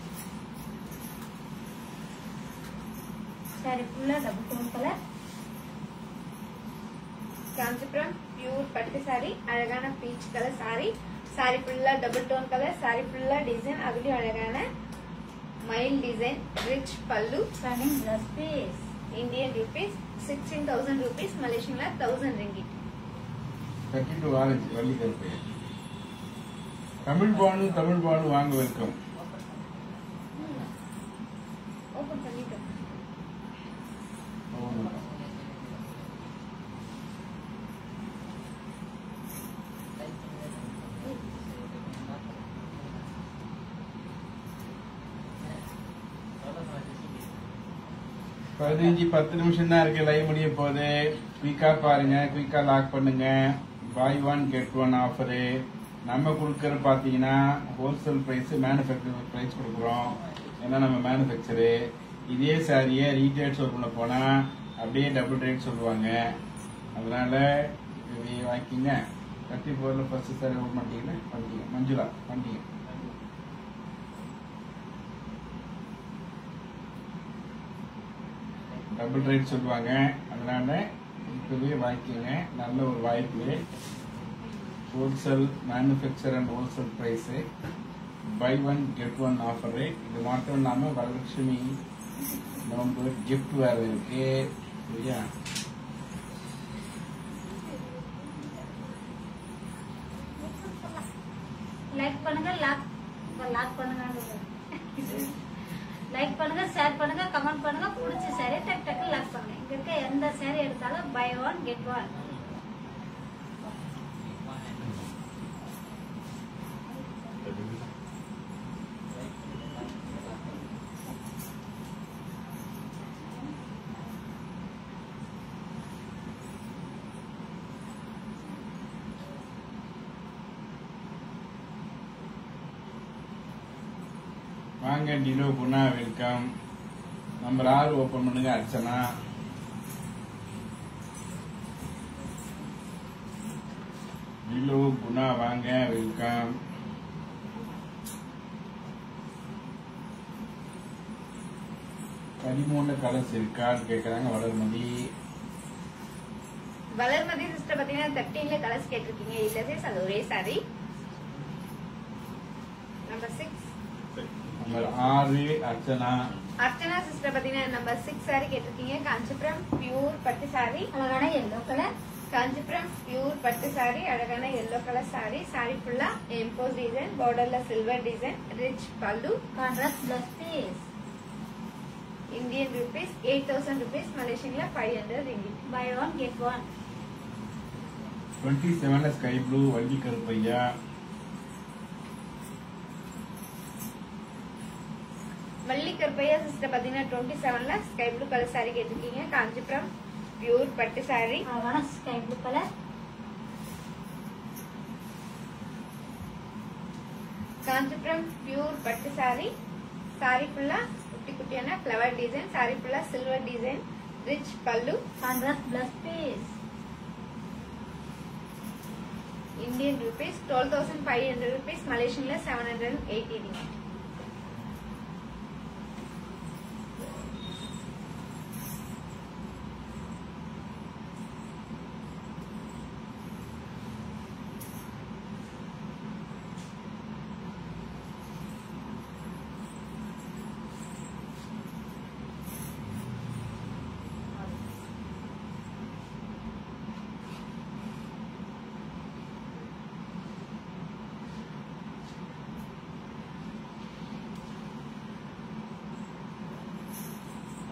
சாரி ஃபுல்லா double tone colour. Kanchipuram pure பட்டு saree, அழகான பீச் கலர் saree. saree ஃபுல்லா டபுள் டோன் கலர், saree ஃபுல்லா டிசைன், அதுலயும் அழகான மயில் design, rich pallu. Stunning blouse piece. Indian rupees 16,000 rupees, மலேசியன்ல 1000 ringgit. 32 ஆரஞ்சு வள்ளி கருப்பு. தமிழ் பானு வாங்க வெல்கம். ஓபன் பண்ணிட்டோம். பதினஞ்சு 10 நிமிஷம் தான் இருக்கு லைவ் முடிய போகுது. குயிக்கா பாருங்க, குயிக்கா லாக் பண்ணுங்க. பாய் ஒன் கெட் ஒன் ஆஃபரு. நம்ம கொடுக்கற பாத்தீங்கன்னா ஹோல்சேல் பிரைஸ், மேனுஃபேக்சர் பிரைஸ் கொடுக்குறோம். ஏன்னா நம்ம மேனுஃபேக்சரு. இதே சாரியை ரீட்டைல் ஷோரூம்ல போனா அப்படியே டபுள் ரேட் சொல்லுவாங்க. அதனால இது வாங்கிக்கிங்க. 34ல ஃபர்ஸ்ட் சாரி ஓப்பன் பண்ணிட்டீங்கன்னா பண்ணிட்டீங்க. மஞ்சுளா பண்ணிட்டீங்க. டபுள் ரேட் சொல்லுவாங்க. அதனால இப்பவே வாங்கிக்கோங்க. நல்ல ஒரு வாய்ப்பு. Wholesale manufacture and wholesale price. Buy one get one offer. இது மட்டும் இல்லாம வரலட்சுமி நோம்பு கிஃப்ட் வேற இருக்கு. சரியா? லைக் பண்ணுங்க, லாக் பண்ணுங்க, லைக் பண்ணுங்க, ஷேர் பண்ணுங்க, கமெண்ட் பண்ணுங்க. பிடிச்ச சாரி டக் டக்கு லாக் பண்ணுங்க. இங்க இருக்க எந்த சாரி எடுத்தாலும் பை ஒன் கெட் ஒன். வாங்க டிலோ குணா வெல்கம். நம்பர் 6 ஓபன் பண்ணுங்க. அர்ச்சனா டிலோ குணா வாங்க வெல்கம். பதிமூணு கலர்ஸ் இருக்கான்னு கேக்குறாங்க. வளர்மதி சிஸ்டர் பாத்தீங்கன்னா 13ல கலர்ஸ் கேட்டிருக்கீங்க. இல்ல சிஸ், அது ஒரே saree. Number 6 number 6 Archana. Archana sister பாத்தீங்கன்னா நம்பர் 6 saree கேட்டிருக்கீங்க. காஞ்சிபுரம் பியூர் பட்டு saree, அழகான எல்லோ கலர். காஞ்சிபுரம் பியூர் பட்டு saree, அழகான எல்லோ கலர் saree. saree ஃபுல்லா எம்போஸ் டிசைன், பார்டர்ல silver design, rich pallu. Contrast plus piece. Indian rupees 8,000 rupees, மலேசியன்ல 500 ringgit. Buy one get one. 27ல sky blue Valli Karuppaiya. Malli Karuppaiya sister பாத்தீங்கன்னா 27ல ஸ்கை ப்ளூ கலர் saree கேட்டிருக்கீங்க. Kanchipuram pure பட்டு saree, அழகான sky blue colour. Kanchipuram pure பட்டு saree. saree ஃபுல்லா குட்டி குட்டியான ஃபிளவர் டிசைன், saree ஃபுல்லா silver design, rich pallu. Contrast plus piece. Indian rupees 12,500 rupees, மலேசியன்ல 780 ringgit.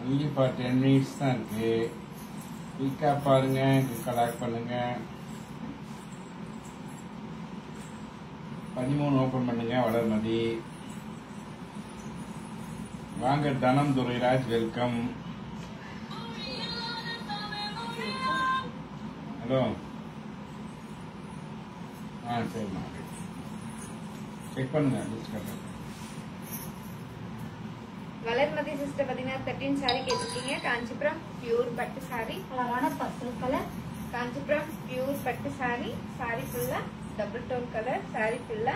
only for 10 minutes தான் இருக்கு. குயிக்கா பாருங்க, கலெக்ட் பண்ணுங்க. 13 ஓபன் பண்ணுங்க. வளர்மதி வாங்க. தனம் துரைராஜ் வெல்கம். ஹலோ. சரிம்மா, செக் பண்ணுங்க. லிஸ்ட் கட்டுறேன். வளர்மதி சிஸ்டர் பாத்தீங்கன்னா 13 சாரி கேட்டிருக்கீங்க. காஞ்சிபுரம் பியூர் பட்டு சாரி, அழகான பர்பிள் கலர். காஞ்சிபுரம் பியூர் பட்டு சாரி. சாரி ஃபுல்லா டபுள் டோன் கலர். சாரி ஃபுல்லா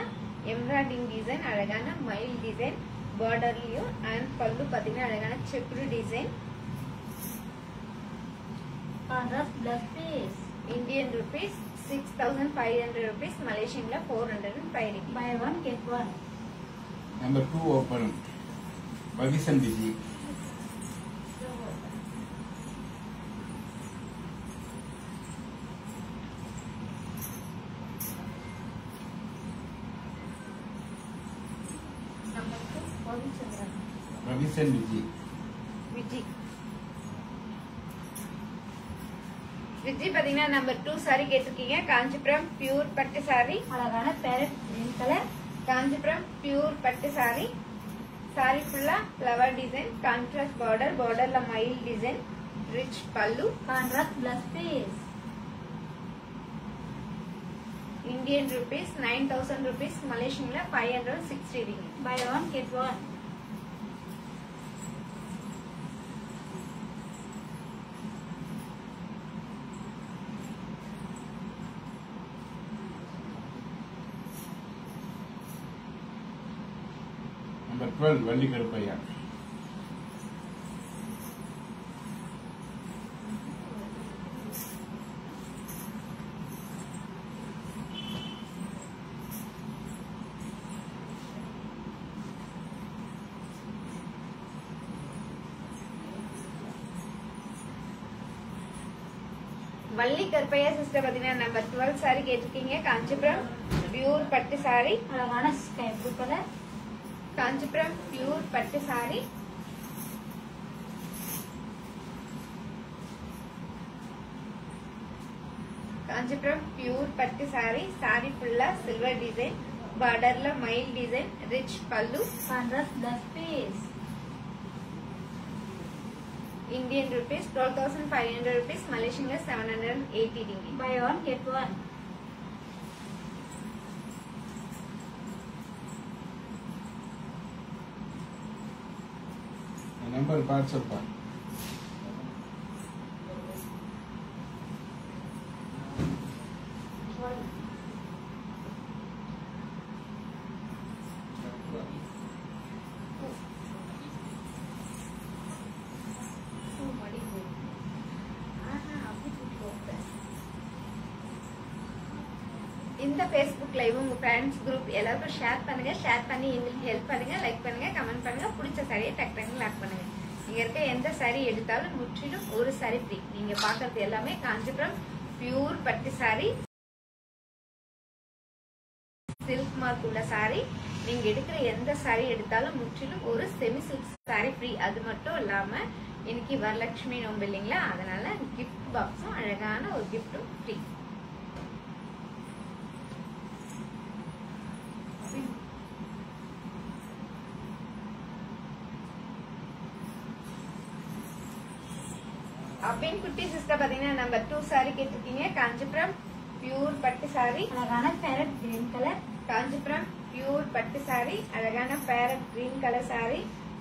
எம்ப்ராய்டிங் டிசைன், அழகான மயில் டிசைன் பார்டர்லயும். அண்ட் பல்லு பாத்தீங்கன்னா அழகான checked design. Contrast plus piece. Indian rupees 6500 rupees. மலேசியன்ல 405 rupees. Buy one get one. Number 2 open. Pavisan Viji. நமக்கு கோவிச்சந்திரன். பவிசன் விஜி. விஜி விஜி பாத்தீங்கன்னா நம்பர் 2 சாரி கேட்டிருக்கீங்க. காஞ்சிபுரம் பியூர் பட்டு சாரி, அழகான parrot green colour. Kanchipuram pure பட்டு சாரி. சாரி ஃபுல்லா ஃப்ளவர் டிசைன், கான்ட்ராஸ்ட் பார்டர், பார்டர்ல மயில் design, rich pallu. Contrast plus piece. Indian rupees 9000 rupees. மலேசியன்ல 560 ringgit. Buy one get one. Number 12 Valli Karuppaiah. Valli Karuppaiya sister பாத்தீங்கன்னா நம்பர் 12 சாரி கேட்டிருக்கீங்க. காஞ்சிபுரம் பியூர் பட்டு சாரி, அழகான sky blue colour. Kanchipuram pure பட்டு சாரி. காஞ்சிபுரம் பியூர் பட்டு சாரி. சாரி ஃபுல்லா சில்வர் டிசைன், பார்டர்ல மயில் design, rich pallu. Contrast plus piece. Indian rupees 12,500 rupees. மலேசியன்ல 780 ringgit. Buy one get one. Number WhatsApp. இந்த Facebook லைவ் உங்க ஃப்ரெண்ட்ஸ் குரூப் எல்லாருக்கும் ஷேர் பண்ணுங்க. ஷேர் பண்ணி எங்களுக்கு ஹெல்ப் பண்ணுங்க. லைக் பண்ணுங்க, கமெண்ட் பண்ணுங்க. பிடிச்ச சாரியை டக் டக்குன்னு லாக் பண்ணுங்க. நீங்க இருக்க எந்த சாரி எடுத்தாலும் முற்றிலும் ஒரு சாரி ஃப்ரீ. நீங்க பாக்குறது எல்லாமே காஞ்சிபுரம் பியூர் பட்டு சாரி, சில்க் மார்க் உள்ள சாரி. நீங்க எடுக்கிற எந்த சாரி எடுத்தாலும் முற்றிலும் ஒரு செமி சில்க் சாரி ஃப்ரீ. அது மட்டும் இல்லாம இன்னைக்கு வரலட்சுமி நோம்பு இல்லைங்களா, அதனால கிஃப்ட் பாக்ஸும் அழகான ஒரு கிஃப்டும் ஃப்ரீ. அபின் குட்டி சிஸ்டர் பாத்தீங்கன்னா நம்பர் 2 சாரி கேட்டிருக்கீங்க. காஞ்சிபுரம் பியூர் பட்டு சாரி, அழகான parrot green colour. Kanchipuram pure பட்டு சாரி, அழகான parrot green colour sorry.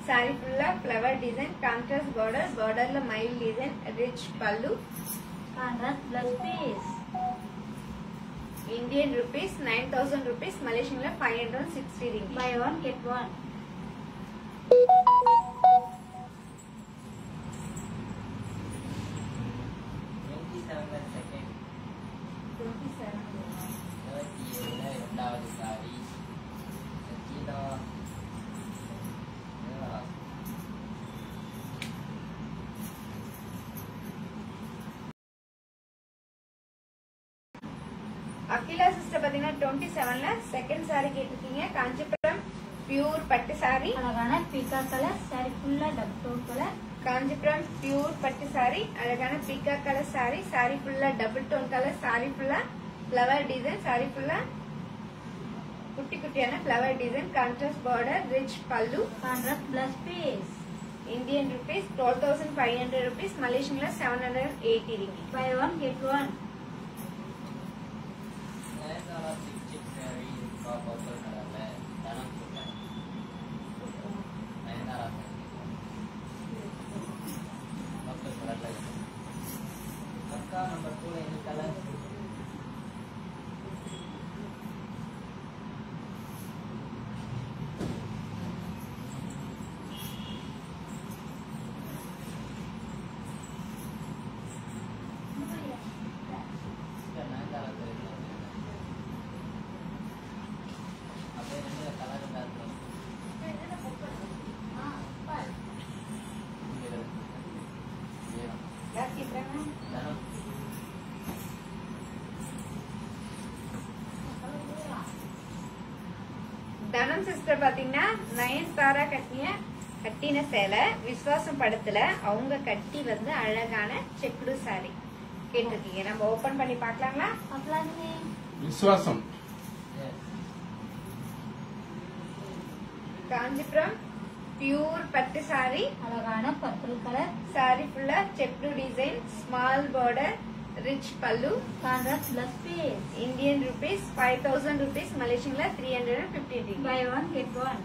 Sorry ஃபுல்லா ஃப்ளவர் டிசைன், கான்ட்ராஸ்ட் பார்டர், பார்டர்ல மயில் design, rich pallu. Contrast plus piece. Indian rupees 9,000 rupees. மலேசியன்ல 560 ringgit. Buy one get one. இரண்டாவது சாரி அகிலா சிஸ்டர் பாத்தீங்கன்னா 27ல செகண்ட் சாரி கேட்டிருக்கீங்க. காஞ்சிபுரம் பியூர் பட்டு சாரி, அழகான பீகா கலர். சாரி ஃபுல்லா double tone colour. Kanchipuram pure பட்டு சாரி, அழகான பீக்கா கலர் சாரி. சாரி ஃபுல்லா டபுள் டோன் கலர். சாரி ஃபுல்லா ஃபிளவர் டிசைன். சாரி ஃபுல்லா குட்டி குட்டியான flower design. Contrast border, rich pallu. Contrast plus piece. Indian rupees 12,500 rupees. Malaysian 780 ringgit. Buy one get one. Nayanthara chic sari purple கலர்ல தனம் போட்டேன். நயன்தாரா பர்பிள் கலர்ல அக்கா நம்பர் 2 என்ன கலர்? தனம் சிஸ்டர் பாத்தீங்கன்னா நயன்தாரா கட்டின சேலை விஸ்வாசம் படத்துல அவங்க கட்டி வந்து அழகான செக்குடு சாரி கேட்டிருக்கீங்க. நம்ம ஓபன் பண்ணி பாக்கலாங்களா? பார்க்கலாமே. விசுவாசம். காஞ்சிபுரம் பியூர் பட்டு சாரி, அழகான பர்பிள் கலர். சாரி ஃபுல்லா checked design, small border, rich pallu. Contrast plus piece. Indian rupees 5,000 rupees. Malaysian 350 ringgit. Buy one get one.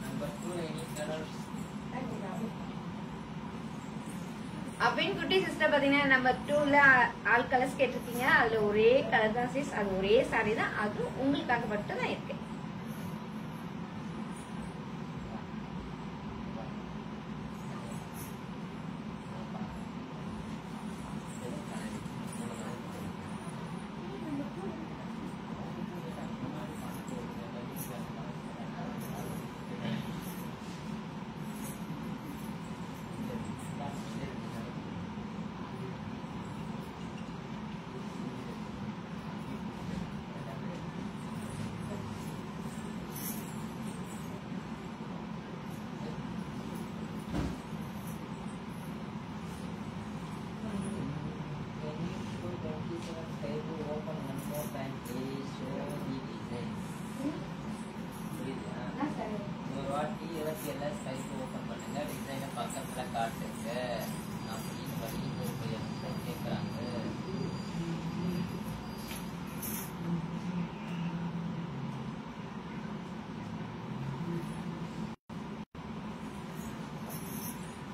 Number 2 any colours? Abin குட்டி சிஸ்டர் பாத்தீங்கன்னா நம்பர் 2ல ஆல் கலர்ஸ் கேட்டிருக்கீங்க. அதுல ஒரே கலர் தான் சிஸ். அது ஒரே சாரி தான். அது உங்களுக்காக மட்டும் தான் இருக்கு.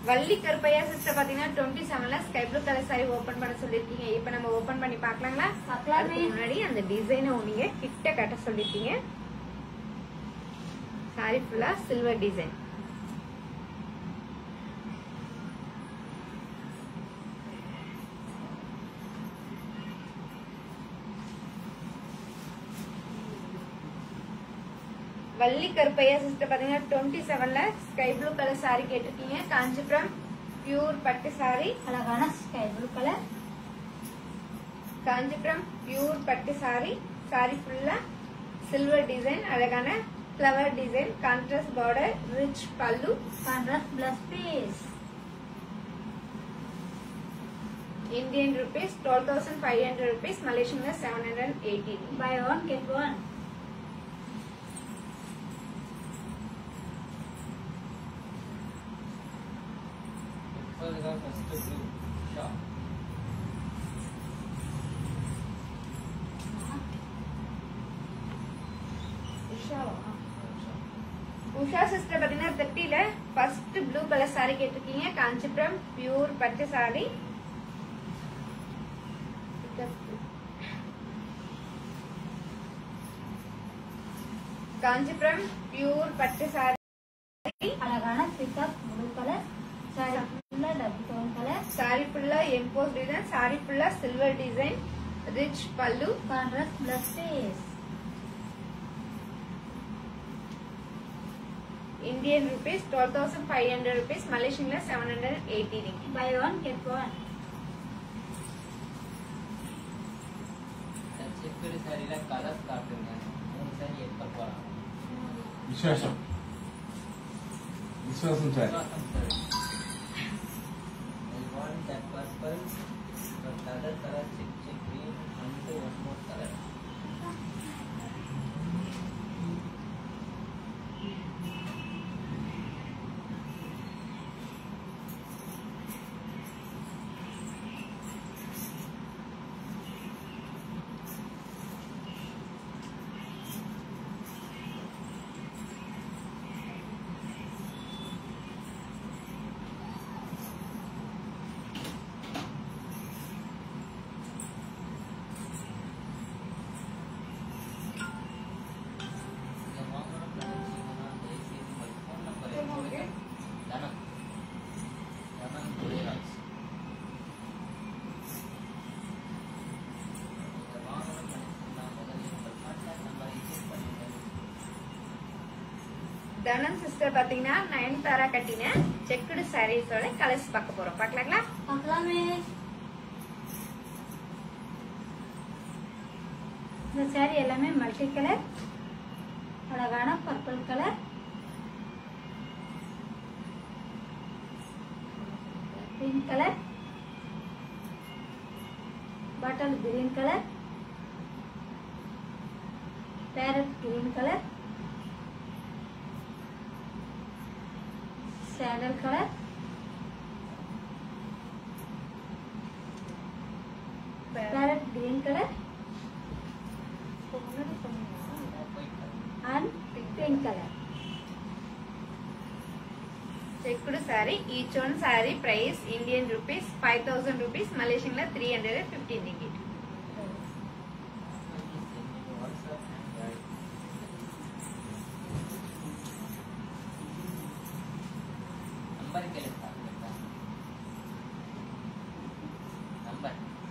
வள்ளி கருப்பையா சிஸ்டர் பாத்தீங்கன்னா 27ல sky blue colour sorry open பண்ண சொல்லிருக்கீங்க. இப்ப நம்ம ஓபன் பண்ணி பாக்கலாங்களா? பார்க்கலாமே. அதுக்கு முன்னாடி அந்த டிசைனை நீங்க கிட்ட கட்ட சொல்லிருக்கீங்க. சாரி ஃபுல்லா silver design. Valli Karuppaiya sister பாத்தீங்கன்னா 27ல ஸ்கை ப்ளூ கலர் சாரி கேட்டிருக்கீங்க. காஞ்சிபுரம் பியூர் பட்டு சாரி, அழகான sky blue colour. Kanchipuram pure பட்டு சாரி. சாரி ஃபுல்லா சில்வர் டிசைன், அழகான flower design, contrast border, rich pallu. Contrast plus piece. Indian rupees 12,500 rupees. Malaysian 780. Buy one get one. இப்போதான் first blue shop. Usha sister பாத்தீங்கன்னா 30ல first blue colour sorry கேட்டிருக்கீங்க. Kanchipuram pure பட்டு sari. Kanchipuram pure பட்டு sorry, அழகான peacock blue colour. Sorry ஃபுல்லா double tone colour. Sorry ஃபுல்லா emboss design, sorry ஃபுல்லா silver design, rich pallu. Contrast plus piece. Indian rupees 12,500 rupees. Malaysian 780 ringgit. Buy one get one. Checked சாரியில colours காட்டுங்க. 3 சாரி எடுக்க போறாங்க. விசேஷம். Viswasam sir. I want that purple, but the other color check green and one more color. தனம் sister பாத்தீங்கன்னா நயன்தாரா கட்டின checked சாரீஸோட colours பார்க்க போறோம். பாக்கலாங்களா? பார்க்கலாமே. இந்த சாரி எல்லாமே மல்டி கலர், அழகான purple colour, pink colour, bottle green colour, parrot green colour, sandal colour, parrot green colour and pink color. Checked sari. Each one sari price Indian rupees 5000 rupees, Malaysian లో 315 ringgit.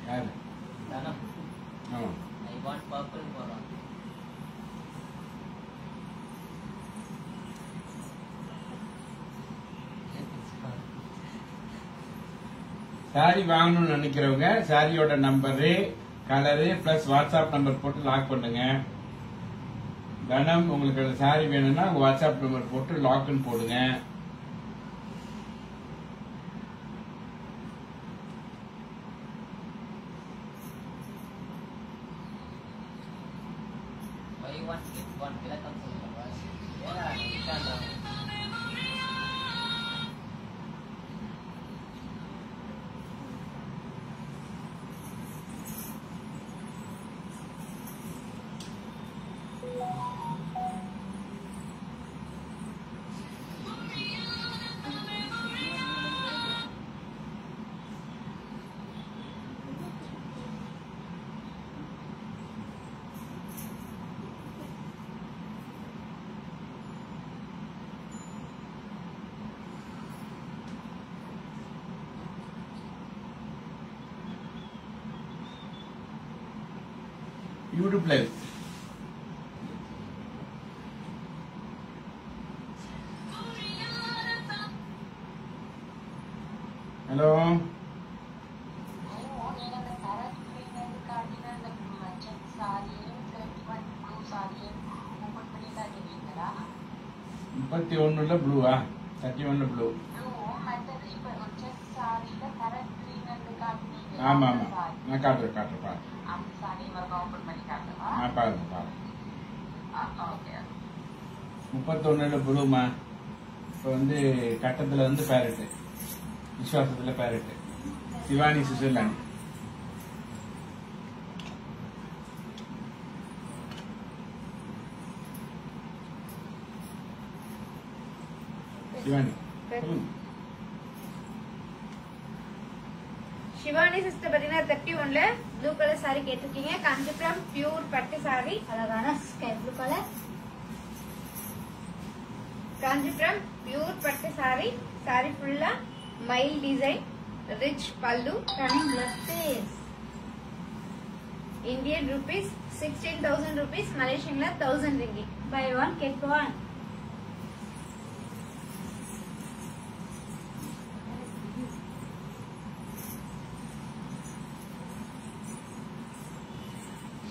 யாரு? Dhanam. ஆமா. I want purple for one. Sorry வாங்கணும்னு நினைக்கிறவங்க சாரியோட number, colour plus WhatsApp number போட்டு lock பண்ணுங்க. தனம் உங்களுக்கு சாரி வேணும்னா உங்க வாட்ஸ்அப் நம்பர் போட்டு லாக்னு போடுங்க. Buy one get one. Kilakkam சொல்லுங்க. ஏனா இன்ஷால்லா. YouTube live. ஹலோ. முப்பத்தி ஒண்ணுல ப்ளூவா? 31 ப்ளூ. ஆமா ஆமா, நான் காட்டுறேன் பாருங்க. பாருங்க 31 ப்ளூமா. இப்ப வந்து கட்டத்துல வந்து பேரட், விசுவாசத்துல parrot, Shivani Switzerland. Shivani Shivani sister பாத்தீங்கன்னா 31ல ப்ளூ கலர் சாரி கேட்டிருக்கீங்க. காஞ்சிபுரம் பியூர் பட்டு சாரி, அழகான sky blue colour, Kanchipuram pure பட்டு சாரி. சாரி ஃபுல்லா மைல் design, rich pallu. Running blouse piece. Indian rupees 16,000 rupees, மலேசியன்ல 1000 ringgit. Buy one get one.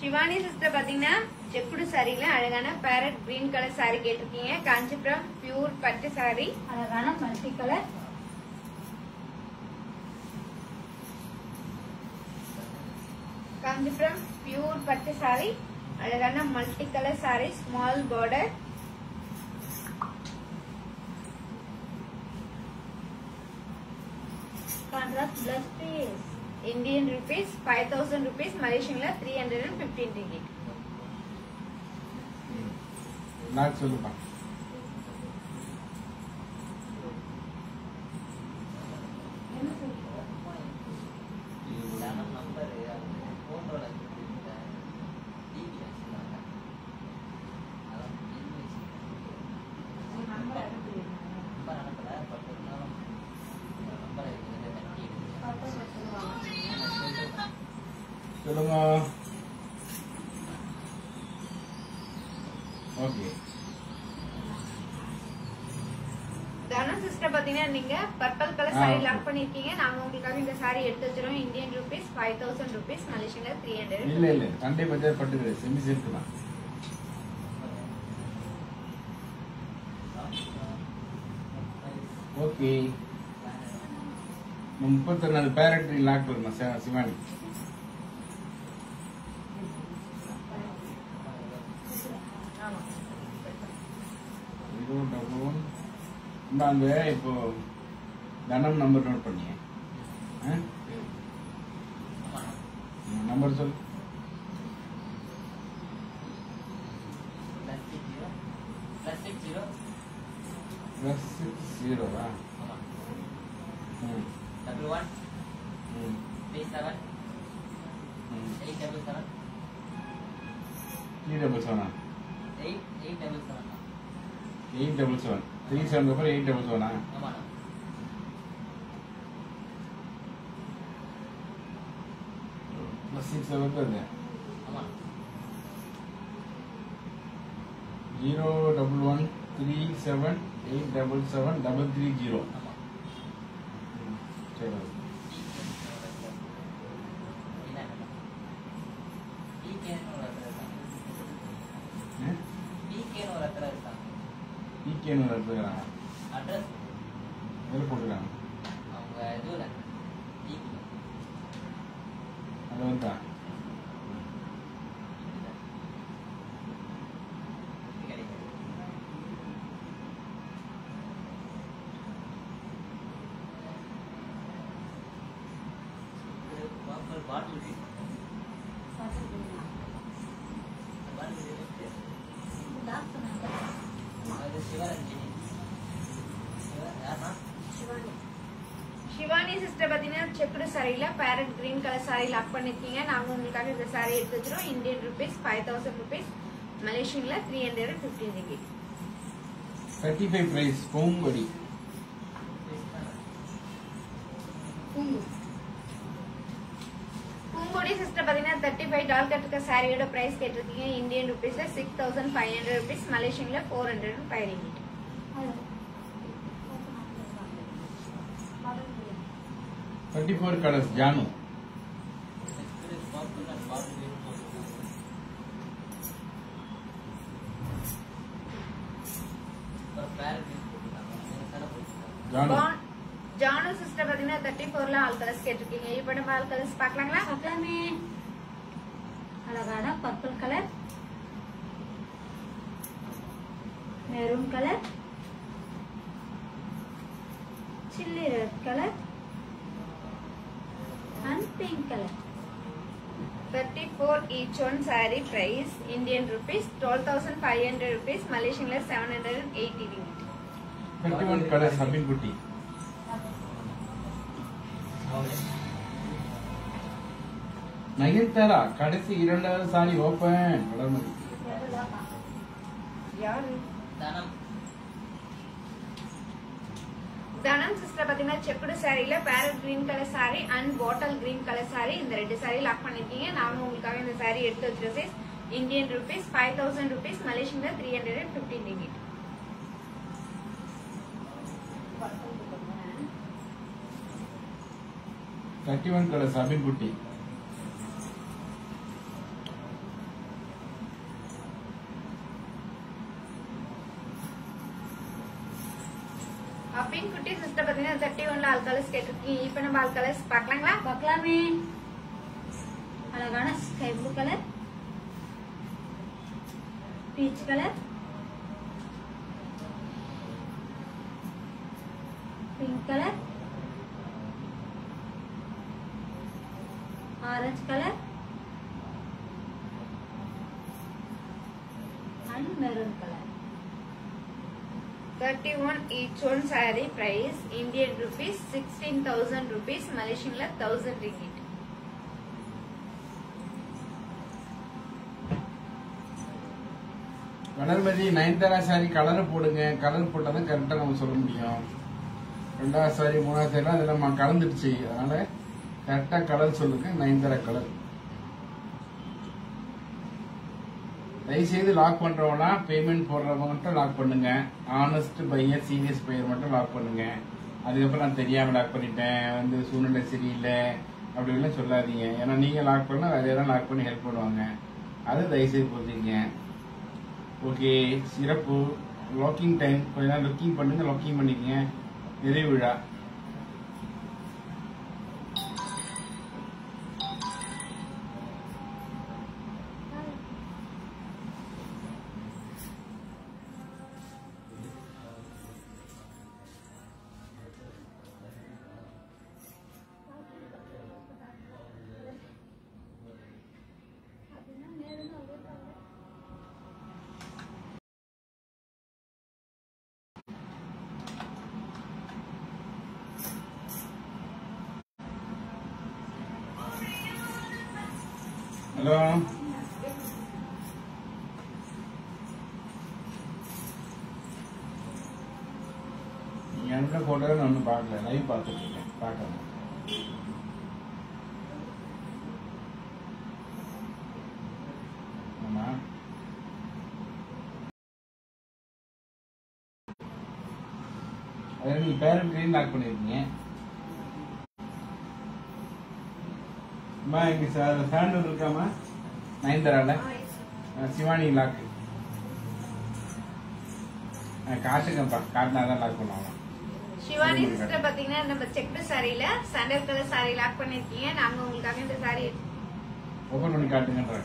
Shivani sister பாத்தீங்கன்னா செக்குடு சாரில அழகான பேரட் கிரீன் கலர் சாரி கேட்டிருக்கீங்க. காஞ்சிபுரம் பியூர் பட்டு சாரி. அழகான மல்டி கலர். காஞ்சிபுரம் பியூர் பட்டு சாரி, அழகான multi colour sari, small border. Contrast plus piece. Indian rupees 5000 rupees, மலேசியன்ல 315 ringgit. நான் சொல்லுப்பா. சொல்லுங்க. ஓகே. தானா சிஸ்டர் பாத்தீங்கன்னா நீங்க பர்பிள் கலர் சாரி லாக் பண்ணிருக்கீங்க. நாங்க உங்களுக்காக இந்த சாரி எடுத்து வச்சிரோம். இந்தியன் ருபீஸ் 5000 rupees, மலேசியன்ல 300. இல்ல இல்ல கண்டே பஜார் பட்டு செமி சில்க் தான். ஓகே. 34 பேரட் லாக் வருமா சிவானி? அங்க இப்போ தனம் நம்பர் நோட் பண்ணிய நம்பர் சொல். +60 11 37 877 377 877 37 அப்புறம் 877 ஆமா +6 வருது. ஆமா 011 37 877 330. ஆமா சரி. ஈகேன்னு எடுத்துக்கிறாங்க. அட்ரஸ் எதில் போட்டுக்கிறாங்க? அவங்க இதுல அது வந்தா பாட்டில் லாக் பண்ணாங்க. அது சிவரஞ்சனி யாரா சிவானி சிஸ்டர் பாத்தீங்கன்னா செக்குடு சாரில parrot green colour sorry lock பண்ணிருக்கீங்க. நாங்க உங்களுக்காக இந்த சாரி எடுத்து வச்சிரோம். இந்தியன் ருபீஸ் 5000 rupees, மலேசியன்ல 315 ringgit. 35 price Poongodi. Poongodi sister பாத்தீங்கன்னா $35 கட்டுக்க சாரியோட பிரைஸ் கேட்டிருக்கீங்க. இந்தியன் ருபீஸ்ல 6500 rupees, மலேசியன்ல 405 ringgit. 34 colours Janu. Janu Janu sister பாத்தீங்கன்னா 34ல ஆல் கலர்ஸ் கேட்டிருக்கீங்க. இப்ப நம்ம ஆல் கலர்ஸ் பாக்கலாங்களா? பார்க்கலாமே. அழகான purple colour, maroon colour, chilli red colour and pink colour. 34 each one saree price Indian rupees 12,500 rupees, மலேசியன்ல 780 ringgit. 31 கலர்ஸ் ஹபின் குட்டி. நயன்தாரா கடைசி 2வது சாரி ஓபன். வளர்மதி யாரு? தனம் தனம் சிஸ்டர் பாத்தீங்கன்னா செக்குடு சாரில parrot green colour sari and bottle green colour sari, இந்த 2 சாரி லாக் பண்ணிருக்கீங்க. நாங்க உங்களுக்காக இந்த சாரி எடுத்து வச்சிருக்கோம். இந்தியன் ருபீஸ் 5000 rupees, மலேசியன்ல 315 ringgit. $31 கலர்ஸ் ஹபின் குட்டி. ஆல் கலர்ஸ் கேட்டிருக்கீங்க. இப்ப நம்ம ஆல் கலர்ஸ் பார்க்கலாங்களா? பார்க்கலாமே. அழகான sky blue colour, peach colour, pink colour, orange colour and maroon colour. 31 each one saree price Indian rupees 16,000 rupees, Malaysian la 1000 ringgit. Valarmathi Nayanthara sorry colour போடுங்க. Colour போட்டாதான் கரெக்டா நம்ம சொல்ல முடியும். ரெண்டாவது சாரி மூணாவது சாரி அதெல்லாம் கலந்துடுச்சு. அதனால கரெக்டா கலர் சொல்லுங்க. நயன்தாரா கலர். தயவுசெய்து லாக் பண்றவங்களா பேமெண்ட் போடுறவங்க மட்டும் லாக் பண்ணுங்க. ஆனஸ்ட் பையர் சீரியஸ் பையர் மட்டும் லாக் பண்ணுங்க. அதுக்கப்புறம் நான் தெரியாம லாக் பண்ணிட்டேன், சூழ்நிலை சரியில்லை அப்படின்லாம் சொல்லாதீங்க. ஏன்னா நீங்க லாக் பண்ணா வேற யாரும் லாக் பண்ணி ஹெல்ப் பண்ணுவாங்க. அதை தயவுசெய்து புரிஞ்சுங்க. ஓகே, சிறப்பு. லாக்கிங் டைம் கொஞ்ச நேரம் லுக்கிங் பண்ணுங்க. லாக்கிங் பண்ணிக்கங்க. நிறைவு விழா. ஹலோ, நீங்க எந்த போட்டோ நான் ஒன்றும் பார்க்கல. லைவ் பார்த்துட்டு இருக்கேன். பார்க்கணும். ஆமா, அதாவது நீங்க பேரண்ட் கிரீன் லாக் பண்ணிருக்கீங்க. அம்மா இங்க சாண்டல் இருக்காமா? நயன்தாரால சிவானி லாக் காட்டுங்கப்பா. காட்டினாதான் லாக் பண்ணுவாங்க. சிவானி சிஸ்டர் பாத்தீங்கன்னா நம்ம செக்டு சாரியில சாண்டல் கலர் சாரி லாக் பண்ணிருக்கீங்க. நாங்க உங்களுக்காக இந்த சாரி ஓபன் பண்ணி காட்டுங்கன்ற.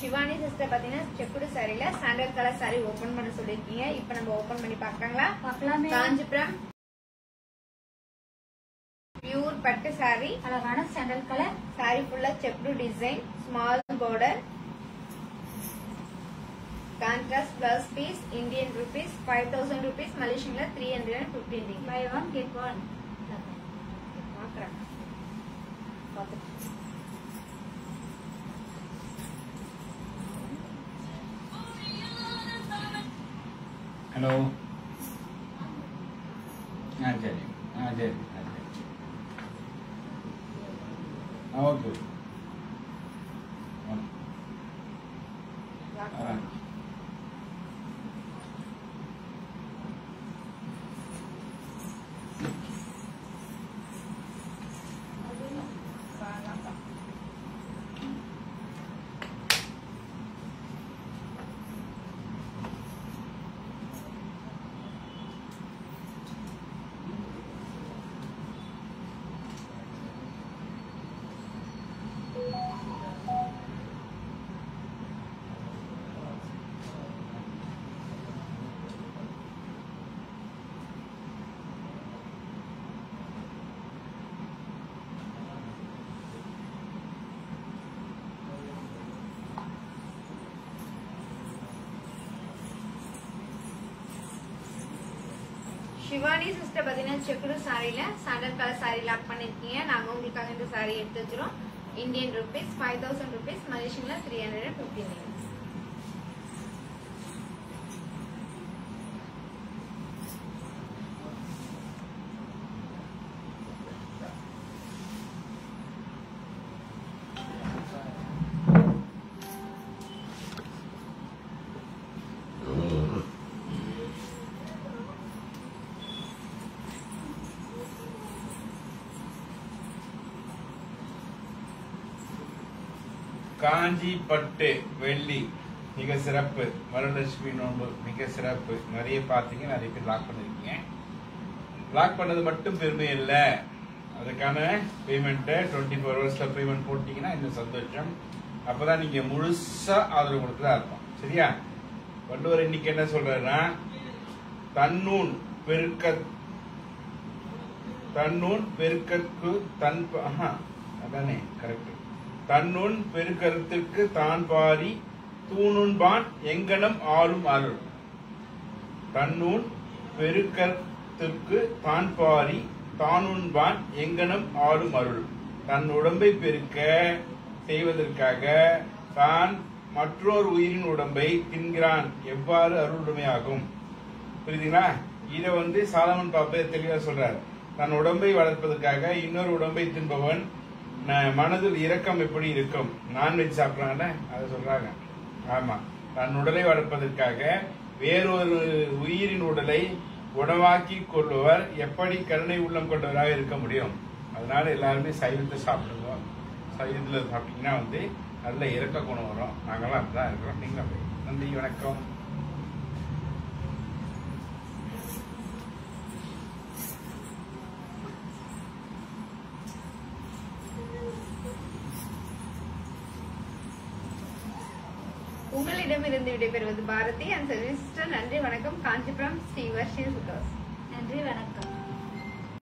சிவானி சிஸ்டர் பாத்தீங்கன்னா செக்குடு சாரியில சாண்டல் கலர் சாரி ஓபன் பண்ண சொல்லிருக்கீங்க. இப்ப நம்ம ஓபன் பண்ணி பார்க்கலாங்களா? பார்க்கலாமே. காஞ்சிபுரம் பியூர் பட்டு சாரி, அழகான சாண்டல் கலர், சாரி ஃபுல்லா checked design, small border, contrast blouse piece. Indian rupees 5,000 rupees, மலேசியன்ல 315 ringgit. Buy one get one. பாக்குறேன். ஹலோ. சரி சரி ஓகே. சிவானி சிஸ்டர் பாத்தீங்கன்னா செக்குடு சாரியில சாண்டல் கலர் சாரி லாக் பண்ணிருக்கீங்க. நாங்க உங்களுக்காக இந்த சாரி எடுத்து வச்சிரோம். இந்தியன் ருபீஸ் 5,000 rupees, மலேசியன்ல 315 ringgit. காஞ்சி பட்டு வெள்ளி மிக சிறப்பு. வரலட்சுமி நோன்பு மிக சிறப்பு. நிறைய பார்த்தீங்க, நிறைய பேர் லாக் பண்ணிருக்கீங்க. லாக் பண்ணது மட்டும் பெருமை இல்லை, அதுக்கான பேமெண்ட்டை 24 ஹவர்ஸ்ல பேமெண்ட் போட்டீங்கன்னா இன்னும் சந்தோஷம். அப்பதான் நீங்க முழுசா ஆதரவு கொடுத்ததா இருக்கும். சரியா? வள்ளுவர் இன்னைக்கு என்ன சொல்றாருன்னா, தன்னூன் பெருக்கற்கு அதானே கரெக்ட். தன்னூன் பெருக்கருத்திற்கு தான் பாரி தூணுண்பான் எங்கனம் ஆளும் அருள். தன்னூன் பெருக்கத்திற்கு தான் பாரி தானுண்பான் எங்கனம் ஆளும் அருள். தன் உடம்பை பெருக்க செய்வதற்காக தான் மற்றொரு உயிரின் உடம்பை தின்கிறான், எவ்வாறு அருளுடைமையாகும்? புரியுதுங்களா? இதை சாலமன் பாப்பே தெளிவா சொல்றார். தன் உடம்பை வளர்ப்பதற்காக இன்னொரு உடம்பை தின்பவன் மனதில் இரக்கம் எப்படி இருக்கும்? நான்வெஜ் சாப்பிடறாங்கல்ல, அதை சொல்றாங்க. ஆமா, தன் உடலை வளர்ப்பதற்காக வேறொரு உயிரின் உடலை உணவாக்கி கொள்பவர் எப்படி கருணை உள்ளம் கொண்டவராக இருக்க முடியும்? அதனால எல்லாருமே சைவத்தை சாப்பிடுங்க. சைவத்துல சாப்பிட்டீங்கன்னா நல்ல இறக்க குணம் வரும். நாங்களாம் அப்படிதான் இருக்கிறோம். நீங்களும் நன்றி, வணக்கம். உங்களிடமிருந்து விடைபெறுவது பாரதி அண்ட் சிஸ்டர். நன்றி, வணக்கம். காஞ்சிபுரம் ஸ்ரீ வர்ஷினி. நன்றி, வணக்கம்.